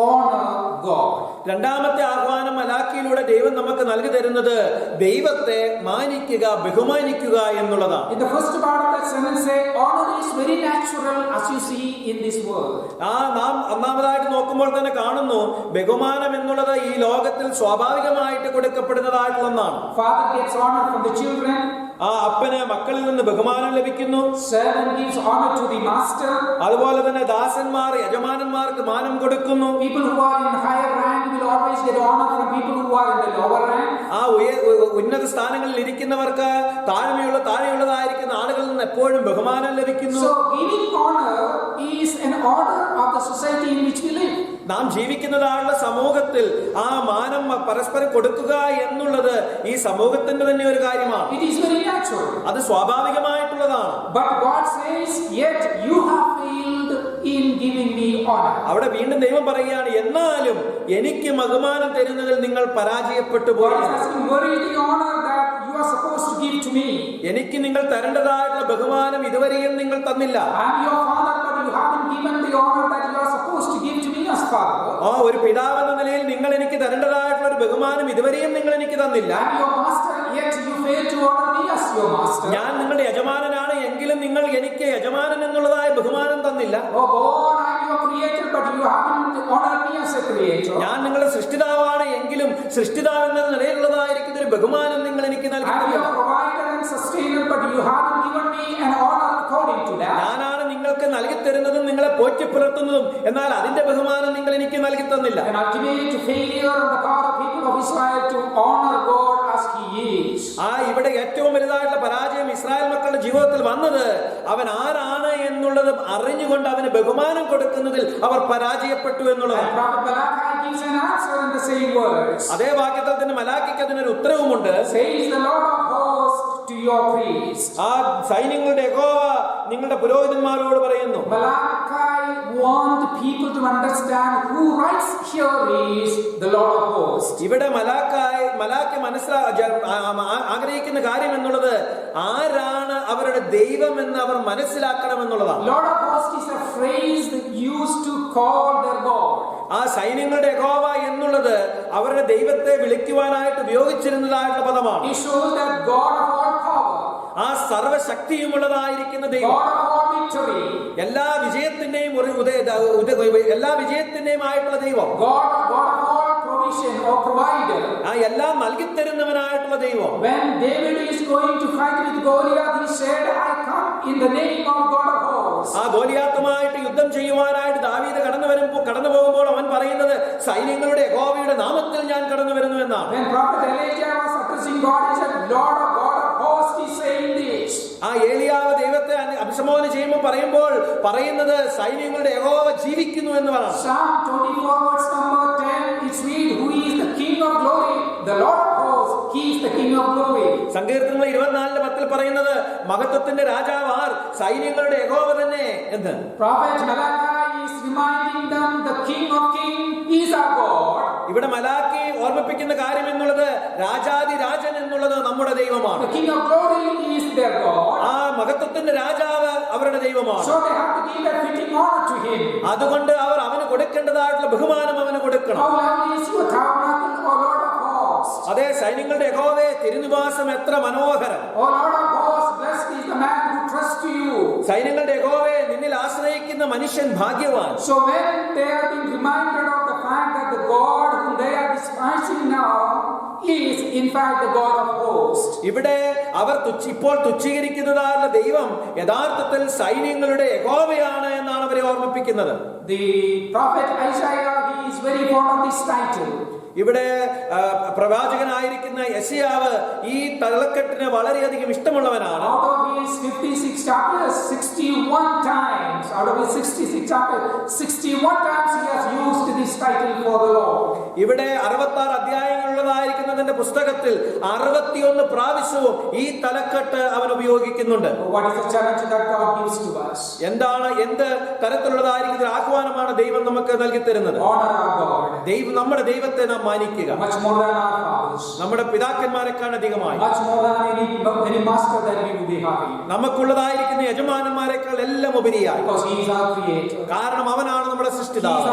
honor God. രണ്ടാമത്തെ ആഹ്വാനം മലാക്കിയിലൂടെ ദൈവം നമുക്ക് നൽകി തരുന്നത് ദൈവത്തെ മാനിക്കുക, ബഹുമാനിക്കുക എന്നുള്ളതാണ്. In the first part of that sentence say honor is very natural as you see in this world. നാം ഒന്നാമതായിട്ട് നോക്കുമ്പോൾ തന്നെ കാണുന്നു ബഹുമാനം എന്നുള്ളത് ഈ ലോകത്തിൽ സ്വാഭാവികമായിട്ട് കൊടുക്കപ്പെടുന്നതായിട്ടുള്ള ഒന്നാണ്. Father gets honor from the children. ആ അപ്പന് മക്കളിൽ നിന്ന് ബഹുമാനം ലഭിക്കുന്നു. Servant gives honor to the master. അതുപോലെ തന്നെ ദാസന്മാർ യജമാനന്മാർക്ക് മാനം കൊടുക്കുന്നു. People who are in higher rank will always get honor from people who are in the lower rank. ആ ഉന്നത സ്ഥാനങ്ങളിൽ ഇരിക്കുന്നവർക്ക് താഴെയുള്ളതായിരിക്കുന്ന ആളുകളിൽ നിന്ന് എപ്പോഴും ബഹുമാനം ലഭിക്കുന്നു. So giving honor is an order of the society in which we live. നാം ജീവിക്കുന്നതായുള്ള സമൂഹത്തിൽ ആ മാനം പരസ്പരം കൊടുക്കുക എന്നുള്ളത് ഈ സമൂഹത്തിന്റെ തന്നെ ഒരു കാര്യമാണ്. It is very natural. അത് സ്വാഭാവികമായിട്ടുള്ളതാണ്. But God says, yet you have failed in giving me honor. അവിടെ വീണ്ടും ദൈവം പറയുകയാണ്, എന്നാലും എനിക്ക് ബഹുമാനം തരുന്നതിൽ നിങ്ങൾ പരാജയപ്പെട്ടു പോയി. God is asking, where is the honor that you are supposed to give to me? എനിക്ക് നിങ്ങൾ തരേണ്ടതായിട്ടുള്ള ബഹുമാനം ഇതുവരെയും നിങ്ങൾ തന്നില്ല. I am your father, but you haven't given the honor that you are supposed to give to me as father. ഒരു പിതാവ് എന്ന നിലയിൽ നിങ്ങൾ എനിക്ക് തരേണ്ടതായിട്ടുള്ള ഒരു ബഹുമാനം ഇതുവരെയും നിങ്ങൾ എനിക്ക് തന്നില്ല. I am your master, yet you fail to honor me as your master. ഞാൻ നിങ്ങളുടെ യജമാനനാണ്, എങ്കിലും നിങ്ങൾ എനിക്ക് യജമാനൻ എന്നുള്ളതായ ബഹുമാനം തന്നില്ല. Oh God, I am your creator, but you haven't honored me as a creator. ഞാൻ നിങ്ങളുടെ സൃഷ്ടിതാവാണ് എങ്കിലും സൃഷ്ടിതാവ് എന്ന നിലയിലുള്ളതായിരിക്കുന്ന ഒരു ബഹുമാനം നിങ്ങൾ എനിക്ക് I'm നൽകിയിട്ടില്ല. your provider and sustainer, but you haven't given me an honor according to that. ഞാനാണ് നിങ്ങൾക്ക് നൽകി തരുന്നതും നിങ്ങളെ പോറ്റി പുലർത്തുന്നതും, എന്നാൽ അതിന്റെ ബഹുമാനം നിങ്ങൾ എനിക്ക് നൽകി തന്നില്ല. An ultimate failure on the part of people of Israel to honor God as He is. ഇവിടെ ഏറ്റവും വലുതായിട്ടുള്ള പരാജയം ഇസ്രായേൽ മക്കളുടെ ജീവിതത്തിൽ വന്നത് അവൻ ആരാണ് എന്നുള്ളത് അറിഞ്ഞുകൊണ്ട് അവന് ബഹുമാനം കൊടുക്കുന്നതിൽ അവർ പരാജയപ്പെട്ടു എന്നുള്ളതാണ്. And Prophet Malachi gives an answer in the same words. അതേ വാക്യത്തിൽ തന്നെ മലാക്കിക്ക് അതിനൊരു ഉത്തരവുമുണ്ട്. Says the Lord of hosts to your priests. ആ സൈന്യങ്ങളുടെ യഹോവ നിങ്ങളുടെ പുരോഹിതന്മാരോട് പറയുന്നു. Malachi want people to understand who writes here is the Lord of hosts. ഇവിടെ മലാക്കി ആഗ്രഹിക്കുന്ന കാര്യം എന്നുള്ളത് ആരാണ് അവരുടെ ദൈവം എന്ന് അവർ മനസ്സിലാക്കണമെന്നുള്ളതാണ്. Lord of hosts is a phrase that used to call their God. ആ സൈന്യങ്ങളുടെ യഹോവ എന്നുള്ളത് അവരുടെ ദൈവത്തെ വിളിക്കുവാനായിട്ട് ഉപയോഗിച്ചിരുന്നതായിട്ടുള്ള പദമാണ്. It shows that God of all power, ആ സർവശക്തിയുമുള്ളതായിരിക്കുന്ന ദൈവം, God of all victory, എല്ലാ വിജയത്തിന്റെയും എല്ലാ വിജയത്തിന്റെയും ആയിട്ടുള്ള ദൈവം, God of all provision or provider. ആ എല്ലാം നൽകിത്തരുന്നവനായിട്ടുള്ള ദൈവം. When David is going to fight with Goliath, he said, I come in the name of God of hosts. ആ ഗോലിയാത്തുമായിട്ട് യുദ്ധം ചെയ്യുവാനായിട്ട് ദാവീദ് കടന്നു പോകുമ്പോൾ അവൻ പറയുന്നത് സൈന്യങ്ങളുടെ യഹോവയുടെ നാമത്തിൽ ഞാൻ കടന്നു വരുന്നു എന്നാണ്. When Prophet Elijah was addressing God, he said, Lord of God of hosts is saying this. ആ ഏലിയാവ് ദൈവത്തെ അഭിസംബോധന ചെയ്യുമ്പോൾ പറയുന്നത് സൈന്യങ്ങളുടെ യഹോവ ജീവിക്കുന്നു എന്ന് പറയാണ്. Psalm 24 verse number 10, it's read, who is the King of glory? The Lord of hosts, He is the King of glory. സങ്കീർത്തനങ്ങൾ 24:10 പറയുന്നത് മഹത്വത്തിന്റെ രാജാവ് ആർ? സൈന്യങ്ങളുടെ യഹോവ തന്നെ എന്ന്. Prophet Malachi is reminding them the King of kings is our God. ഇവിടെ മലാക്കി ഓർമ്മിപ്പിക്കുന്ന കാര്യം എന്നുള്ളത് രാജാതി രാജൻ എന്നുള്ളത് നമ്മുടെ ദൈവമാണ്. The King of glory is their God. ആ മഹത്വത്തിന്റെ രാജാവ് അവരുടെ ദൈവമാണ്. So they have to give a fitting honor to Him. അതുകൊണ്ട് അവർ അവന് കൊടുക്കേണ്ടതായിട്ടുള്ള ബഹുമാനം അവന് കൊടുക്കണം. How lovely is your tabernacle, O Lord of hosts. അതേ സൈന്യങ്ങളുടെ യഹോവേ, തിരുനിവാസം എത്ര മനോഹരം. O Lord of hosts, blessed is the man who trusts to you. സൈന്യങ്ങളുടെ യഹോവേ, നിന്നിൽ ആശ്രയിക്കുന്ന മനുഷ്യൻ ഭാഗ്യവാൻ. So when they are being reminded of the fact that the God whom they are despising now is in fact the God of hosts. ഇവിടെ അവർ ഇപ്പോൾ തുച്ഛീകരിക്കുന്നതായുള്ള ദൈവം യഥാർത്ഥത്തിൽ സൈന്യങ്ങളുടെ യഹോവയാണ് എന്നാണ് അവരെ ഓർമ്മിപ്പിക്കുന്നത്. The prophet Isaiah, he is very fond of this title. ഇവിടെ പ്രവാചകനായിരിക്കുന്ന യെശയ്യാവ് ഈ തലക്കെട്ടിന് വളരെയധികം ഇഷ്ടമുള്ളവനാണ്. Out of his 56 chapters, 61 times he has used this title for the Lord. ഇവിടെ 66 അധ്യായങ്ങളുള്ളതായിരിക്കുന്നതിന്റെ പുസ്തകത്തിൽ 61 പ്രാവശ്യവും ഈ തലക്കെട്ട് അവൻ ഉപയോഗിക്കുന്നുണ്ട്. What is the challenge that God gives to us? എന്ത് തരത്തിലുള്ളതായിരിക്കുന്ന ആഹ്വാനമാണ് ദൈവം നമുക്ക് നൽകി തരുന്നത്? Honor our God. നമ്മുടെ ദൈവത്തെ നാം മാനിക്കുക. Much more than our fathers. നമ്മുടെ പിതാക്കന്മാരെക്കാൾ അധികമായി. Much more than any master that we would be having. നമുക്കുള്ളതായിരിക്കുന്ന യജമാനന്മാരെക്കാൾ എല്ലാം ഉപരിയായി. Because He is our creator. കാരണം അവനാണ് നമ്മുടെ He സൃഷ്ടിതാവ്.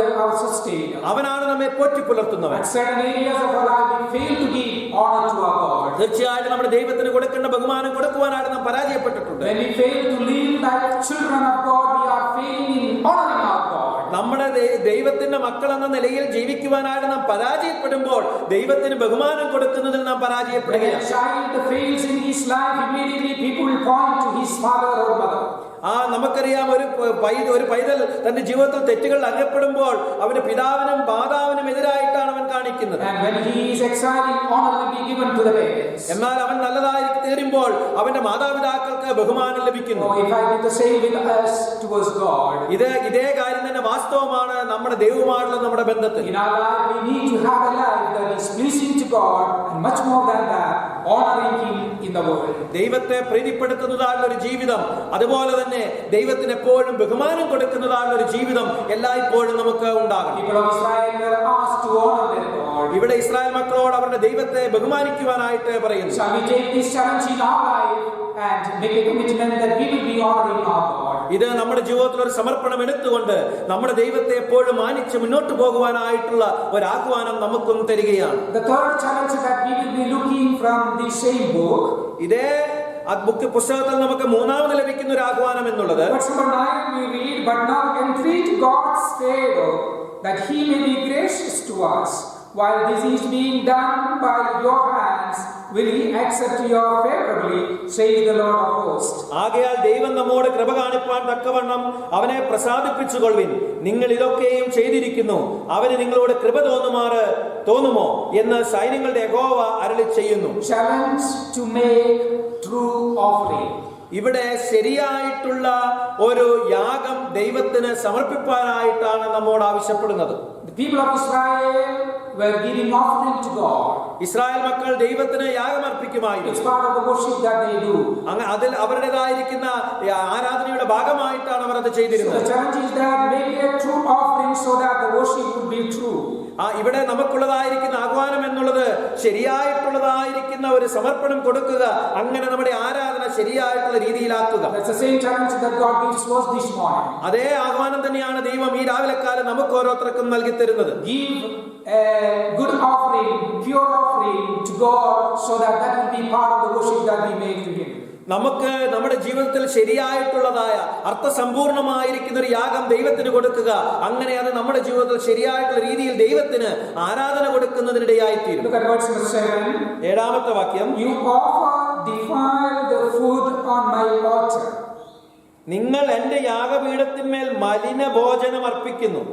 is our sustainer. അവനാണ് നമ്മെ Potti പുലർത്തുന്നവൻ. At certain areas of our life we fail to give honor to our God. തീർച്ചയായിട്ടും നമ്മുടെ ദൈവത്തിന് കൊടുക്കേണ്ട ബഹുമാനം കൊടുക്കുവാനായിട്ട് നാം പരാജയപ്പെട്ടിട്ടുണ്ട്. When we fail to live like children of God, we are failing in honoring our God. നമ്മുടെ ദൈവത്തിന്റെ മക്കൾ എന്ന നിലയിൽ ജീവിക്കുവാനായിട്ട് നാം പരാജയപ്പെടുമ്പോൾ ദൈവത്തിന് ബഹുമാനം കൊടുക്കുന്നതിൽ നാം പരാജയപ്പെടുകയാണ്. When a child fails in his life, immediately people will point to his father or mother. നമുക്കറിയാം, ഒരു പൈതൽ തന്റെ ജീവിതത്തിൽ തെറ്റുകൾ അകപ്പെടുമ്പോൾ അവന്റെ പിതാവിനും മാതാവിനും എതിരായിട്ടാണ് അവൻ കാണിക്കുന്നത്. And when he is excelling, honor will be given to the parents. എന്നാൽ അവൻ നല്ലതായി തീരുമ്പോൾ അവന്റെ മാതാപിതാക്കൾക്ക് ബഹുമാനം ലഭിക്കുന്നു. In fact, the same with us towards God. ഇതേ കാര്യം തന്നെ വാസ്തവമാണ് നമ്മുടെ ദൈവവുമായുള്ള നമ്മുടെ ബന്ധത്തിൽ. In our life, we need to have a life that is pleasing to God, and much more than that, honoring Him in the world. ദൈവത്തെ പ്രീതിപ്പെടുത്തുന്നതായുള്ള ഒരു ജീവിതം, അതുപോലെ തന്നെ ദൈവത്തിന് എപ്പോഴും ബഹുമാനം കൊടുക്കുന്നതായുള്ള ഒരു ജീവിതം എല്ലായ്പ്പോഴും നമുക്ക് ഉണ്ടാകണം. People of Israel were asked to honor their God. ഇവിടെ ഇസ്രായേൽ മക്കളോട് അവരുടെ ദൈവത്തെ ബഹുമാനിക്കുവാനായിട്ട് പറയുന്നു. Shall we take this challenge in our life and make a commitment that we will be honoring our God? ഇത് നമ്മുടെ ജീവിതത്തിൽ ഒരു സമർപ്പണം എടുത്തുകൊണ്ട് നമ്മുടെ ദൈവത്തെ എപ്പോഴും മാനിച്ച് മുന്നോട്ട് പോകുവാനായിട്ടുള്ള ഒരു ആഹ്വാനം നമുക്കും തരികയാണ്. The third challenge that we will be looking from the same book, ഇതേ പുസ്തകത്തിൽ നമുക്ക് മൂന്നാമത് ലഭിക്കുന്ന ഒരു ആഹ്വാനം എന്നുള്ളത് Verse number 9 we read, "But now entreat God's favor, that He may be gracious to us. While this is being done by your hands, will He accept you favorably, says the Lord of hosts." ആകയാൽ ദൈവം നമ്മോട് കൃപ കാണിപ്പാൻ തക്കവണ്ണം അവനെ പ്രസാദിപ്പിച്ചുകൊള്ളുവിൻ. നിങ്ങൾ ഇതൊക്കെയും ചെയ്തിരിക്കുന്നു, അവന് നിങ്ങളോട് കൃപ തോന്നുമോ എന്ന് സൈന്യങ്ങളുടെ യഹോവ അരുളി ചെയ്യുന്നു. Challenge to make true offering. ഇവിടെ ശരിയായിട്ടുള്ള ഒരു യാഗം ദൈവത്തിന് സമർപ്പിക്കാനായിട്ടാണ് നമ്മോട് ആവശ്യപ്പെടുന്നത്. The people of Israel were giving offering to God. Israel മക്കൾ ദൈവത്തിന് യാഗമർപ്പിക്കുമായിരുന്നു. It's part of the worship that they do. അതിൽ അവരുടേതായിരിക്കുന്ന ആരാധനയുടെ ഭാഗമായിട്ടാണ് അവർ അത് So ചെയ്തിരുന്നത്. the challenge is that make a true offering so that the worship would be true. ഇവിടെ നമുക്കുള്ളതായിരിക്കുന്ന ആഹ്വാനം എന്നുള്ളത് ശരിയായിട്ടുള്ളതായിരിക്കുന്ന ഒരു സമർപ്പണം കൊടുക്കുക, അങ്ങനെ നമ്മുടെ ആരാധന ശരിയായിട്ടുള്ള രീതിയിലാക്കുക. That's the same challenge that God gives to us this morning. അതേ ആഹ്വാനം തന്നെയാണ് ദൈവം ഈ രാവിലെക്കാലം നമുക്ക് ഓരോരുത്തർക്കും നൽകി തരുന്നത്. Give a good offering, pure offering to God, so that will be part of the worship that we make to Him. നമുക്ക് നമ്മുടെ ജീവിതത്തിൽ ശരിയായിട്ടുള്ളതായ അർത്ഥസമ്പൂർണമായിരിക്കുന്ന ഒരു യാഗം ദൈവത്തിന് കൊടുക്കുക, അങ്ങനെ അത് നമ്മുടെ ജീവിതത്തിൽ ശരിയായിട്ടുള്ള രീതിയിൽ ദൈവത്തിന് ആരാധന കൊടുക്കുന്നതിനിടയായിത്തീരും. Look at verse number 7. 7ാമത്തെ വാക്യം, You offer defile the food on my altar. നിങ്ങൾ എന്റെ യാഗപീഠത്തിന്മേൽ മലിന ഭോജനം അർപ്പിക്കുന്നു.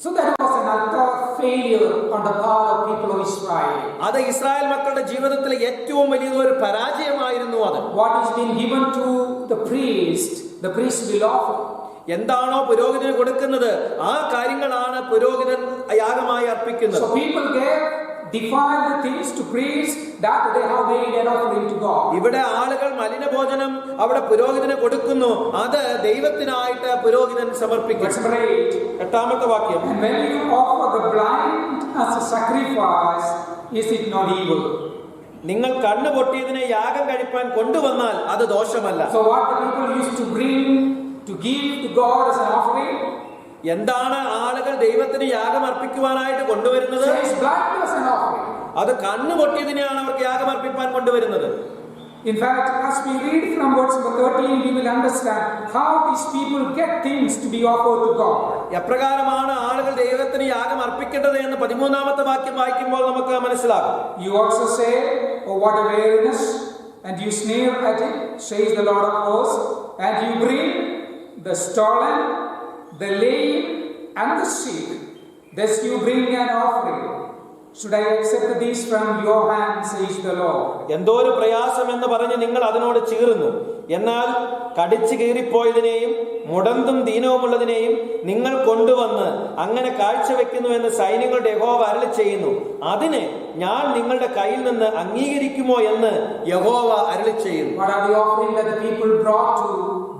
So that was an utter failure on the part of people of Israel. അത് ഇസ്രായേൽ മക്കളുടെ ജീവിതത്തിലെ ഏറ്റവും വലിയൊരു പരാജയമായിരുന്നു. അത് What is being given to the priest will offer. എന്താണോ പുരോഹിതന് കൊടുക്കുന്നത് ആ കാര്യങ്ങളാണ് പുരോഹിതൻ യാഗമായി അർപ്പിക്കുന്നത്. So people gave defiled things to priests that they have made an offering to God. ഇവിടെ ആളുകൾ മലിനഭോജനം അവിടെ പുരോഹിതന് കൊടുക്കുന്നു, അത് ദൈവത്തിനായിട്ട് പുരോഹിതൻ സമർപ്പിക്കും. 8ാമത്തെ വാക്യം, And when you offer the blind as a sacrifice, is it not evil? നിങ്ങൾ കണ്ണു പൊട്ടിയതിനെ യാഗം കഴിപ്പാൻ കൊണ്ടുവന്നാൽ അത് ദോഷമല്ല. So what the people used to bring to give to God as an offering? എന്താണ് ആളുകൾ ദൈവത്തിന് യാഗം അർപ്പിക്കുവാനായിട്ട് കൊണ്ടുവരുന്നത്? Says blind as an offering. അത് കണ്ണു പൊട്ടിയതിനെയാണ് അവർക്ക് യാഗം അർപ്പിക്കാൻ കൊണ്ടുവരുന്നത്. In fact, as we read from verse number 13, we will understand how these people get things to be offered to God. എപ്രകാരമാണ് ആളുകൾ ദൈവത്തിന് യാഗം അർപ്പിക്കേണ്ടത് എന്ന് 13ാമത്തെ വാക്യം വായിക്കുമ്പോൾ നമുക്ക് മനസ്സിലാകും. You also say, "Oh, what a weariness," and you sneer at it, says the Lord of hosts, and you bring the stolen, the lame, and the sick. Thus you bring an offering. Should I accept these from your hand, says the Lord. എന്തോ ഒരു പ്രയാസം എന്ന് പറഞ്ഞ് നിങ്ങൾ അതിനോട് ചീറുന്നു. എന്നാൽ കടിച്ചു കീറിപ്പോയതിനെയും മുടന്തും ദീനവുമുള്ളതിനെയും നിങ്ങൾ കൊണ്ടുവന്ന് അങ്ങനെ കാഴ്ചവെക്കുന്നു എന്ന് സൈന്യങ്ങളുടെ യഹോവ അരുളി ചെയ്യുന്നു. അതിനെ ഞാൻ നിങ്ങളുടെ കയ്യിൽ നിന്ന് അംഗീകരിക്കുമോ എന്ന് യഹോവ അരുളി ചെയ്യുന്നു. What are the offerings that the people brought to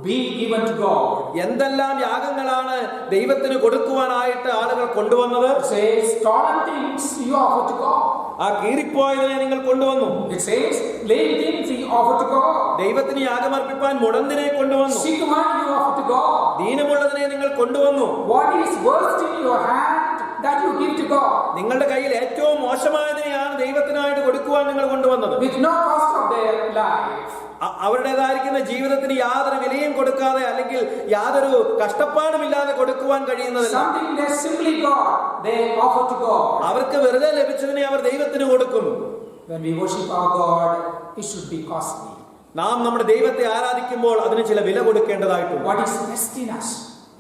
be given to God? എന്തെല്ലാം യാഗങ്ങളാണ് ദൈവത്തിന് കൊടുക്കുവാനായിട്ട് ആളുകൾ കൊണ്ടുവന്നത്? It says, stolen things you offer to God. ആ കീറിപ്പോയതിനെ നിങ്ങൾ കൊണ്ടുവന്നു. It says, lame things you offer to God. ദൈവത്തിന് യാഗമർപ്പിപ്പാൻ മുടന്തിനെ കൊണ്ടുവന്നു. Sick one you offer to God. ദീനമുള്ളതിനെ നിങ്ങൾ കൊണ്ടുവന്നു. What is worst in your hand that you give to God? നിങ്ങളുടെ കയ്യിൽ ഏറ്റവും മോശമായതിനെയാണ് ദൈവത്തിനായിട്ട് കൊടുക്കുവാൻ നിങ്ങൾ കൊണ്ടുവന്നത്. With no cost of their life. അവരുടേതായിരിക്കുന്ന ജീവിതത്തിന് യാതൊരു വിലയും കൊടുക്കാതെ അല്ലെങ്കിൽ യാതൊരു കഷ്ടപ്പാടുമില്ലാതെ കൊടുക്കുവാൻ കഴിയുന്നത് Something they simply got, they offer to God. അവർക്ക് വെറുതെ ലഭിച്ചതിനെ അവർ ദൈവത്തിന് കൊടുക്കുന്നു. When we worship our God, it should be costly. നാം നമ്മുടെ ദൈവത്തെ ആരാധിക്കുമ്പോൾ അതിന് ചില വില കൊടുക്കേണ്ടതായിട്ടുണ്ട്. What is best in us,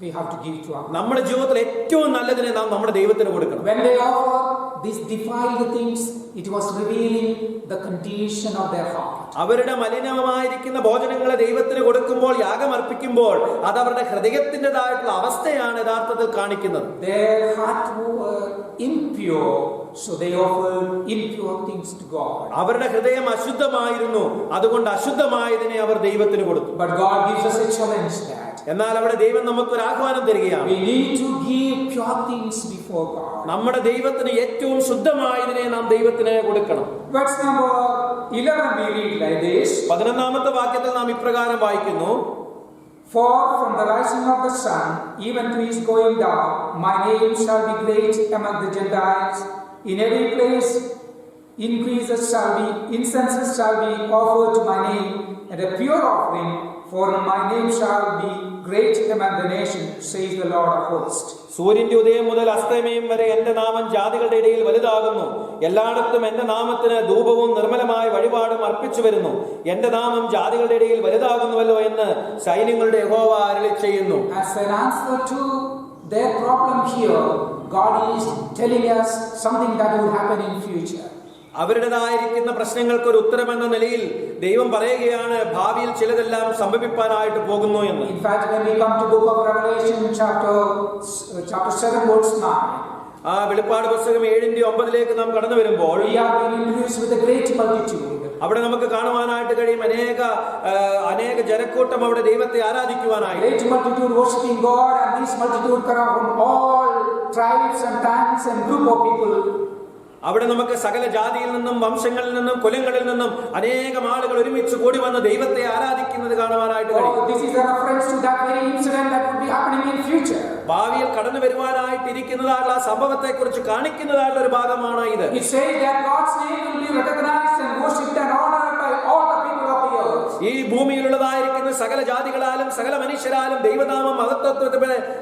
we have to give to our God. നമ്മുടെ ജീവിതത്തിൽ ഏറ്റവും നല്ലതിനെ നാം നമ്മുടെ ദൈവത്തിന് കൊടുക്കണം. When they offer these defiled things, it was revealing the condition of their heart. അവരുടെ മലിനമായിരിക്കുന്ന ഭോജനങ്ങളെ ദൈവത്തിന് കൊടുക്കുമ്പോൾ യാഗം അർപ്പിക്കുമ്പോൾ അത് അവരുടെ ഹൃദയത്തിൻ്റെതായിട്ടുള്ള അവസ്ഥയാണ് യഥാർത്ഥത്തിൽ കാണിക്കുന്നത്. Their heart were impure, so they offered impure things to God. അവരുടെ ഹൃദയം അശുദ്ധമായിരുന്നു, അതുകൊണ്ട് അശുദ്ധമായതിനെ അവർ ദൈവത്തിന് കൊടുത്തു. But God gives us a challenge that എന്നാൽ അവിടെ ദൈവം നമുക്കൊരു ആഹ്വാനം തരികയാണ്. we need to give pure things before God. നമ്മുടെ ദൈവത്തിന് ഏറ്റവും ശുദ്ധമായതിനെ നാം ദൈവത്തിന് കൊടുക്കണം. Verse number 11 we read like this. 11ാമത്തെ വാക്യത്തിൽ നാം ഇപ്രകാരം വായിക്കുന്നു, For from the rising of the sun even to his going down, my name shall be great among the Gentiles. In every place incenses shall be offered to my name, and a pure offering, for my name shall be great among the nations, says the Lord of hosts. സൂര്യന്റെ ഉദയം മുതൽ അസ്തമയം വരെ എന്റെ നാമം ജാതികളുടെ ഇടയിൽ വലുതാകുന്നു. എല്ലായിടത്തും എന്റെ നാമത്തിന് ധൂപവും നിർമ്മലമായ വഴിപാടും അർപ്പിച്ചു വരുന്നു. എന്റെ നാമം ജാതികളുടെ ഇടയിൽ വലുതാകുന്നുവല്ലോ എന്ന് സൈന്യങ്ങളുടെ യഹോവ അരുളി ചെയ്യുന്നു. As an answer to their problem here, God is telling us something that will happen in future. അവരുടേതായിരിക്കുന്ന പ്രശ്നങ്ങൾക്ക് ഒരു ഉത്തരമെന്ന നിലയിൽ ദൈവം പറയുകയാണ് ഭാവിയിൽ ചിലതെല്ലാം സംഭവിപ്പാനായിട്ട് പോകുന്നു എന്ന്. In fact, when we come to book of Revelation chapter 7 verse 9, ആ വെളിപ്പാട് പുസ്തകം 7:9 നാം കടന്നു വരുമ്പോൾ we are being introduced with a great multitude. അവിടെ നമുക്ക് കാണുവാനായിട്ട് കഴിയും അനേക ജനക്കൂട്ടം അവിടെ ദൈവത്തെ ആരാധിക്കുവാനായി. Great multitude worshiping God, and this multitude come from all tribes and tongues and group of people. അവിടെ നമുക്ക് സകല ജാതിയിൽ നിന്നും വംശങ്ങളിൽ നിന്നും കുലങ്ങളിൽ നിന്നും അനേകം ആളുകൾ ഒരുമിച്ച് കൂടി വന്ന് ദൈവത്തെ ആരാധിക്കുന്നത് കാണുവാനായിട്ട് കഴിയും. This is a reference to that very incident that would be happening in future. ഭാവിയിൽ കടന്നു വരുവാനായിട്ടിരിക്കുന്നതായുള്ള ആ സംഭവത്തെ കുറിച്ച് കാണിക്കുന്നതായുള്ള ഒരു ഭാഗമാണ് ഇത്. It says that God's name will be recognized and worshipped and honored by all the people of the earth. ഈ ഭൂമിയിലുള്ളതായിരിക്കുന്ന സകല ജാതികളാലും സകല മനുഷ്യരാലും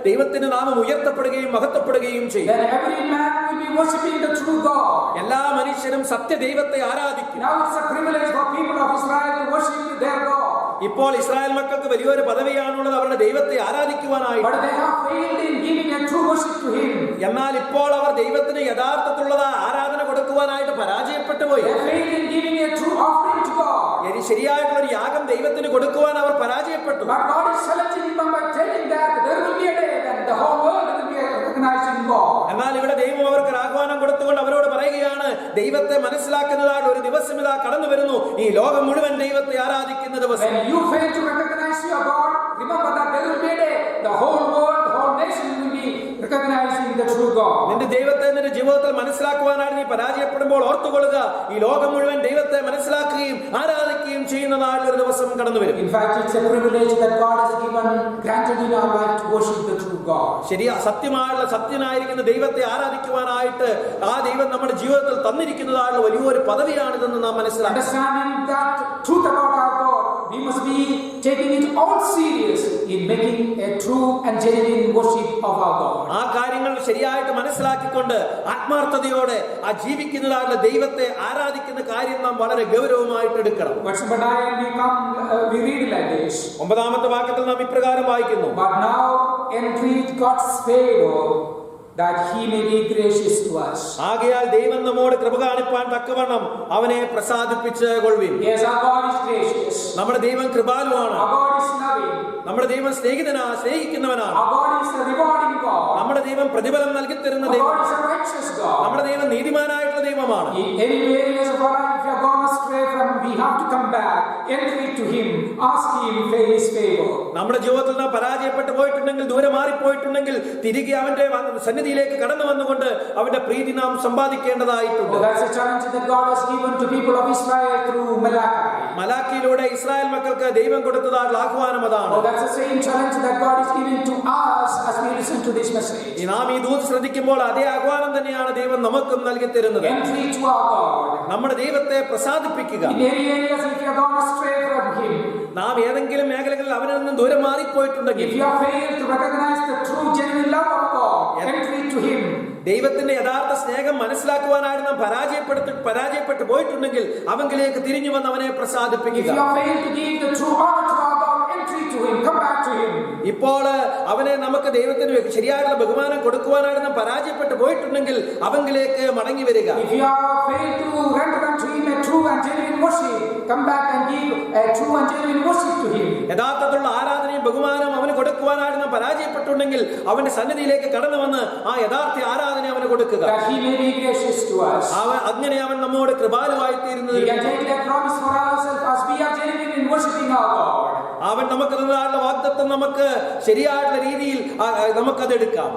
ദൈവത്തിന്റെ നാമം ഉയർത്തപ്പെടുകയും മഹത്വപ്പെടുകയും ചെയ്യും. Then every man will be worshipping the true God. എല്ലാ മനുഷ്യരും സത്യദൈവത്തെ ആരാധിക്കും. Now it's a privilege for people of Israel to worship their God. ഇപ്പോൾ ഇസ്രായേൽ മക്കൾക്ക് വലിയൊരു പദവിയാണുള്ളത് അവരുടെ ദൈവത്തെ ആരാധിക്കുവാനായി. But they have failed in giving a true worship to Him. എന്നാൽ ഇപ്പോൾ അവർ ദൈവത്തിന് യഥാർത്ഥത്തിലുള്ള ആരാധന കൊടുക്കുവാനായിട്ട് പരാജയപ്പെട്ടു പോയി. They failed in giving a true offering to God. ശരിയായിട്ടുള്ള ഒരു യാഗം ദൈവത്തിന് കൊടുക്കുവാൻ അവർ പരാജയപ്പെട്ടു. But God is challenging them by telling that there will be a day when the whole world will be recognizing God. എന്നാൽ ഇവിടെ ദൈവം അവർക്ക് ആഹ്വാനം കൊടുത്തുകൊണ്ട് അവരോട് പറയുകയാണ് ദൈവത്തെ മനസ്സിലാക്കുന്നതായിട്ട് ഒരു ദിവസം ഇതാ കടന്നു വരുന്നു. ഈ ലോകം മുഴുവൻ ദൈവത്തെ ആരാധിക്കുന്ന ദിവസം. When you fail to recognize your God, remember that there will be a day the whole world, the whole nation will be recognizing the true God. നിന്റെ ദൈവത്തെ നിന്റെ ജീവിതത്തിൽ മനസ്സിലാക്കുവാനായിട്ട് നീ പരാജയപ്പെടുമ്പോൾ ഓർത്തുകൊള്ളുക, ഈ ലോകം മുഴുവൻ ദൈവത്തെ മനസ്സിലാക്കുകയും ആരാധിക്കുകയും ചെയ്യുന്നതായുള്ള ഒരു ദിവസം കടന്നു വരും. In fact, it's a privilege that God has granted in our life to worship the true God. ശരിയാ, സത്യനായിരിക്കുന്ന ദൈവത്തെ ആരാധിക്കുവാനായിട്ട് ആ ദൈവം നമ്മുടെ ജീവിതത്തിൽ തന്നിരിക്കുന്നതായുള്ള വലിയൊരു പദവിയാണിതെന്ന് നാം മനസ്സിലാക്കണം. Understanding that truth about our God, we must be taking it all serious in making a true and genuine worship of our God. ആ കാര്യങ്ങൾ ശരിയായിട്ട് മനസ്സിലാക്കിക്കൊണ്ട് ആത്മാർത്ഥതയോടെ ആ ജീവിക്കുന്നതായുള്ള ദൈവത്തെ ആരാധിക്കുന്ന കാര്യം നാം വളരെ ഗൗരവമായിട്ട് എടുക്കണം. We read like this. 9ാമത്തെ വാക്യത്തിൽ നാം ഇപ്രകാരം വായിക്കുന്നു. But now entreat God's favor, that He may be gracious to us. ആകയാൽ ദൈവം നമ്മോട് കൃപ കാണിപ്പാൻ തക്കവണ്ണം അവനെ പ്രസാദിപ്പിച്ച് കൊള്ളുവിൻ. Yes, our God is gracious. നമ്മുടെ ദൈവം കൃപാലുവാണ്. Our God is loving. നമ്മുടെ ദൈവം സ്നേഹിക്കുന്നവനാണ്. Our God is a rewarding God. നമ്മുടെ ദൈവം പ്രതിഫലം നൽകി തരുന്ന Our ദൈവം. God is a righteous God. നമ്മുടെ ദൈവം നീതിമാനായിട്ടുള്ള ദൈവമാണ്. In any areas of our life, if you have gone astray from, we have to come back, entreat to Him, ask Him for His favor. നമ്മുടെ ജീവിതത്തിൽ നാം പരാജയപ്പെട്ടു പോയിട്ടുണ്ടെങ്കിൽ, ദൂരെ മാറിപ്പോയിട്ടുണ്ടെങ്കിൽ, തിരികെ അവന്റെ സന്നിധിയിലേക്ക് കടന്നു വന്നുകൊണ്ട് അവന്റെ പ്രീതി നാം സമ്പാദിക്കേണ്ടതായിട്ടുണ്ട്. That's a challenge that God has given to people of Israel through Malachi. മലാക്കിയിലൂടെ ഇസ്രായേൽ മക്കൾക്ക് ദൈവം കൊടുത്തതായുള്ള ആഹ്വാനം അതാണ്. That's the same challenge that God is giving to us as we listen to this message. നാം ഈ ദൂത് ശ്രദ്ധിക്കുമ്പോൾ അതേ ആഹ്വാനം തന്നെയാണ് ദൈവം നമുക്കും നൽകി തരുന്നത്. Entreat to our God. നമ്മുടെ ദൈവത്തെ പ്രസാദിപ്പിക്കുക. In any areas, if you have gone astray from Him, നാം ഏതെങ്കിലും മേഖലകളിൽ അവനിൽ നിന്ന് ദൂരെ മാറിപ്പോയിട്ടുണ്ടെങ്കിൽ, if you have failed to recognize the true genuine love of God, entreat to Him. ദൈവത്തിന്റെ യഥാർത്ഥ സ്നേഹം മനസ്സിലാക്കുവാനായിട്ട് നാം പരാജയപ്പെട്ടു പോയിട്ടുണ്ടെങ്കിൽ അവങ്കിലേക്ക് തിരിഞ്ഞു വന്ന് അവനെ പ്രസാദിപ്പിക്കുക. If you have failed to give the true honor to our God, entreat to Him, come back to Him. ഇപ്പോൾ അവനെ നമുക്ക് ദൈവത്തിന് ശരിയായിട്ടുള്ള ബഹുമാനം കൊടുക്കുവാനായിട്ട് നാം പരാജയപ്പെട്ടു പോയിട്ടുണ്ടെങ്കിൽ അവങ്കിലേക്ക് മടങ്ങി വരിക. If you have failed to render unto Him a true and genuine worship, come back and give a true and genuine worship to Him. യഥാർത്ഥത്തിലുള്ള ആരാധനയും ബഹുമാനവും അവന് കൊടുക്കുവാനായിട്ട് നാം പരാജയപ്പെട്ടുണ്ടെങ്കിൽ അവന്റെ സന്നിധിയിലേക്ക് കടന്നു വന്ന് ആ യഥാർത്ഥ ആരാധന അവന് കൊടുക്കുക. That He may be gracious to us. അങ്ങനെ അവൻ നമ്മോട് കൃപാലുവായി തീരുന്നത്. We can take that promise for ourselves as we are genuine in worshiping our God. അവൻ നമുക്ക് തന്നതായുള്ള വാഗ്ദത്തം നമുക്ക് ശരിയായിട്ടുള്ള രീതിയിൽ നമുക്കത് എടുക്കാം.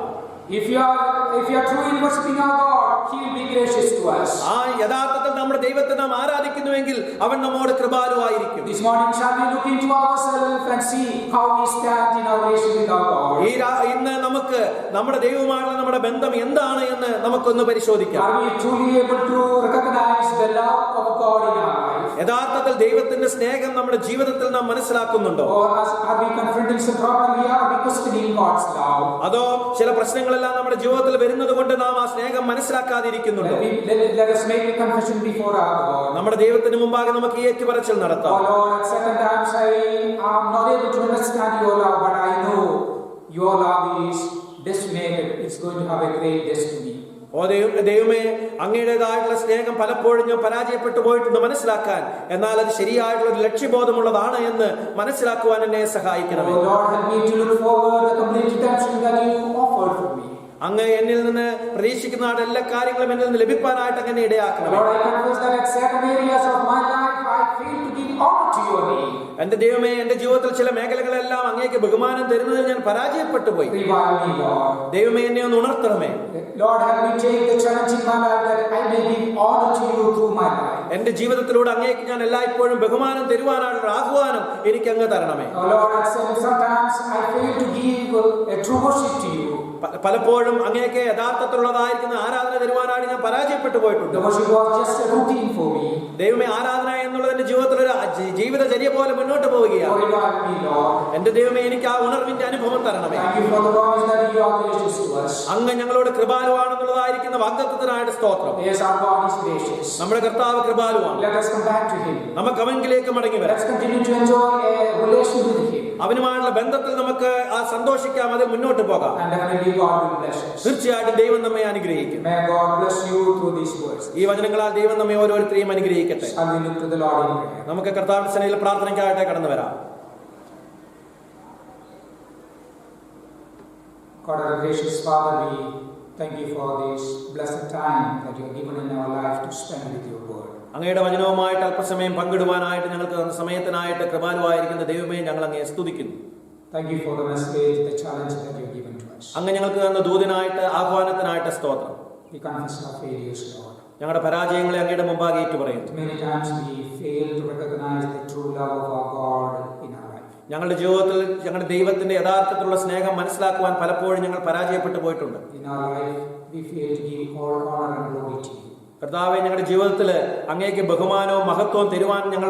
If you are true in worshiping our God, He will be gracious to us. ആ യഥാർത്ഥത്തിൽ നമ്മുടെ ദൈവത്തെ നാം ആരാധിക്കുന്നുവെങ്കിൽ അവൻ നമ്മോട് കൃപാലുവായിരിക്കും. This morning shall we look into ourselves and see how we stand in our relation with our God. ഇന്ന് നമുക്ക് നമ്മുടെ ദൈവവുമായുള്ള നമ്മുടെ ബന്ധം എന്താണ് എന്ന് നമുക്കൊന്ന് പരിശോധിക്കാം. Are we truly able to recognize the love of God in our life? യഥാർത്ഥത്തിൽ ദൈവത്തിന്റെ സ്നേഹം നമ്മുടെ ജീവിതത്തിൽ നാം മനസ്സിലാക്കുന്നുണ്ടോ? Or are we confronting some problem here? Are we questioning God's love? അതോ ചില പ്രശ്നങ്ങളെല്ലാം നമ്മുടെ ജീവിതത്തിൽ വരുന്നത് കൊണ്ട് നാം ആ സ്നേഹം മനസ്സിലാക്കാതിരിക്കുന്നുണ്ടോ? Let us make a confession before our God. നമ്മുടെ ദൈവത്തിന് മുമ്പാകെ നമുക്ക് ഈ ഏറ്റുപറച്ചിൽ നടത്താം. Oh Lord, at certain times I am not able to understand your love, but I know your love is destinated. It's going to have a great destiny. ഓ ദൈവമേ, അങ്ങയുടേതായിട്ടുള്ള സ്നേഹം പലപ്പോഴും ഞാൻ പരാജയപ്പെട്ടു പോയിട്ടുണ്ട് മനസ്സിലാക്കാൻ. എന്നാൽ അത് ശരിയായിട്ടുള്ള ഒരു ലക്ഷ്യബോധമുള്ളതാണ് എന്ന് മനസ്സിലാക്കുവാൻ എന്നെ സഹായിക്കണമേ. Oh Lord, help me to look forward the complete redemption that you offered for me. അങ്ങ് എന്നിൽ നിന്ന് പ്രതീക്ഷിക്കുന്ന എല്ലാ കാര്യങ്ങളും എന്നിൽ നിന്ന് ലഭിക്കാനായിട്ട് അങ്ങനെ ഇടയാക്കണം. Lord, I confess that at certain areas of my life I fail to give honor to your name. എന്റെ ദൈവമേ, എന്റെ ജീവിതത്തിൽ ചില മേഖലകളെല്ലാം അങ്ങേക്ക് ബഹുമാനം തരുന്നതിൽ ഞാൻ പരാജയപ്പെട്ടു പോയി. Revive me, Lord. ദൈവമേ, എന്നെ ഒന്ന് ഉണർത്തണമേ. Lord, help me take the challenge in my life that I may give honor to you through my life. എന്റെ ജീവിതത്തിലൂടെ അങ്ങേക്ക് ഞാൻ എല്ലായ്പ്പോഴും ബഹുമാനം തരുവാനുള്ള ആഹ്വാനം എനിക്ക് അങ്ങ് തരണമേ. Oh Lord, sometimes I fail to give a true worship to you. പലപ്പോഴും അങ്ങേക്ക് യഥാർത്ഥത്തിലുള്ളതായിരിക്കുന്ന ആരാധന തരുവാനാണ് ഞാൻ പരാജയപ്പെട്ടു പോയിട്ടുണ്ട്. The worship was just a routine for me. ദൈവമേ, ആരാധന എന്നുള്ളത് എന്റെ ജീവിതത്തിൽ ഒരു ജീവിതചര്യ പോലെ മുന്നോട്ട് പോവുകയാണ്. Oh, revive me, Lord. എന്റെ ദൈവമേ, എനിക്ക് ആ ഉണർവിന്റെ അനുഭവം തരണമേ. Thank you for the promise that you are gracious to us. അങ്ങ് ഞങ്ങളോട് കൃപാലുവാണെന്നുള്ളതായിരിക്കുന്ന വാഗ്ദത്തത്തിനായിട്ട് സ്തോത്രം. Yes, our God is gracious. നമ്മുടെ കർത്താവ് കൃപാലുവാണ്. Let us come back to Him. നമുക്ക് അവനിലേക്ക് മടങ്ങി വരാം. Let's continue to enjoy a relation with Him. അവനുമായുള്ള ബന്ധത്തിൽ നമുക്ക് ആ സന്തോഷിക്കാം, അതിൽ മുന്നോട്ട് പോകാം. And definitely God will bless us. തീർച്ചയായിട്ടും ദൈവം നമ്മെ അനുഗ്രഹിക്കും. May God bless you through these words. ഈ വചനങ്ങളാൽ ദൈവം നമ്മെ ഓരോരുത്തരെയും അനുഗ്രഹിക്കട്ടെ. Shall we look to the Lord in prayer? നമുക്ക് കർത്താവിന്റെ സന്നിധിയിൽ പ്രാർത്ഥനയ്ക്കായിട്ട് കടന്നു വരാം. God, our gracious Father, we thank you for this blessed time that you have given in our life to spend with your word. അങ്ങയുടെ വചനവുമായിട്ട് അല്പസമയം പങ്കിടുവാനായിട്ട് ഞങ്ങൾക്ക് തന്ന സമയത്തിനായിട്ട് കൃപാലുവായിരിക്കുന്ന ദൈവമേ, ഞങ്ങൾ അങ്ങയെ സ്തുതിക്കുന്നു. Thank you for the message, the challenge that you have given to us. അങ്ങ് ഞങ്ങൾക്ക് തന്ന ദൂതനായിട്ട് ആഹ്വാനത്തിനായിട്ട് സ്തോത്രം. We confess our failures, Lord. ഞങ്ങളുടെ പരാജയങ്ങളെ അങ്ങയുടെ മുമ്പാകെ ഏറ്റുപറയുന്നു. Many times we fail to recognize the true love of our God in our life. ഞങ്ങളുടെ ജീവിതത്തിൽ ഞങ്ങളുടെ ദൈവത്തിന്റെ യഥാർത്ഥത്തിലുള്ള സ്നേഹം മനസ്സിലാക്കുവാൻ പലപ്പോഴും ഞങ്ങൾ പരാജയപ്പെട്ടു പോയിട്ടുണ്ട്. In our life, we fail to give all honor and glory to you. കർത്താവെ, ഞങ്ങളുടെ ജീവിതത്തിൽ അങ്ങേക്ക് ബഹുമാനവും മഹത്വവും തരുവാൻ ഞങ്ങൾ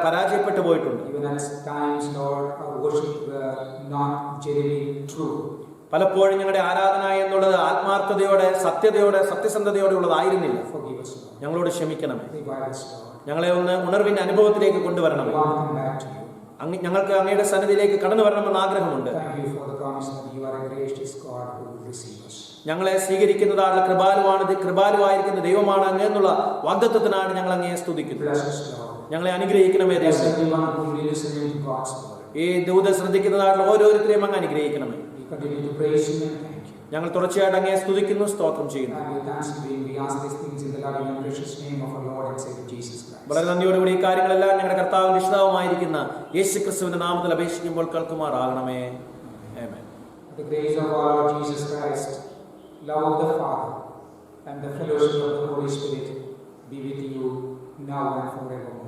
പരാജയപ്പെട്ടു പോയിട്ടുണ്ട്. Even at times, Lord, our worship were not genuine, true. പലപ്പോഴും ഞങ്ങളുടെ ആരാധന എന്നുള്ളത് ആത്മാർത്ഥതയോടെ, സത്യതയോടെ, സത്യസന്ധതയോടെ ഉള്ളതായിരുന്നില്ല. Forgive us, Lord. ഞങ്ങളോട് ക്ഷമിക്കണമേ. Revive us, Lord. ഞങ്ങളെ ഒന്ന് ഉണർവിന്റെ അനുഭവത്തിലേക്ക് കൊണ്ടുവരണമേ. We want to come back to you. ഞങ്ങൾക്ക് അങ്ങയുടെ സന്നിധിയിലേക്ക് കടന്നു വരണമെന്ന് ആഗ്രഹമുണ്ട്. Thank you for the promise that you are a gracious God who will receive us. ഞങ്ങളെ സ്വീകരിക്കുന്നതായുള്ള കൃപാലുവായിരിക്കുന്ന ദൈവമാണ് അങ്ങ് എന്നുള്ള വാഗ്ദത്തത്തിനാണ് ഞങ്ങൾ അങ്ങയെ സ്തുതിക്കുന്നത്. Bless us, Lord. ഞങ്ങളെ അനുഗ്രഹിക്കണമേ Bless ദൈവം. everyone who will listen to God's word. ഈ ദൂത ശ്രദ്ധിക്കുന്നതായിട്ടുള്ള ഓരോരുത്തരെയും അങ്ങ് അനുഗ്രഹിക്കണമേ. We continue to praise you and thank you. ഞങ്ങൾ തുടർച്ചയായിട്ട് അങ്ങയെ സ്തുതിക്കുന്നു, സ്തോത്രം ചെയ്യുന്നു. And with thanksgiving, we ask these things in the loving and precious name of our Lord and Savior Jesus Christ. വളരെ നന്ദിയോടുകൂടി ഈ കാര്യങ്ങളെല്ലാം ഞങ്ങളുടെ കർത്താവിന്റെ ഇഷ്ടവുമായിരിക്കുന്ന യേശുക്രിസ്തുവിന്റെ നാമത്തിൽ അപേക്ഷിക്കുമ്പോൾ കേൾക്കുമാറാകണമേ. ആമേൻ. The grace of our Lord Jesus Christ, love of the Father, and the fellowship of the Holy Spirit be with you now and forevermore.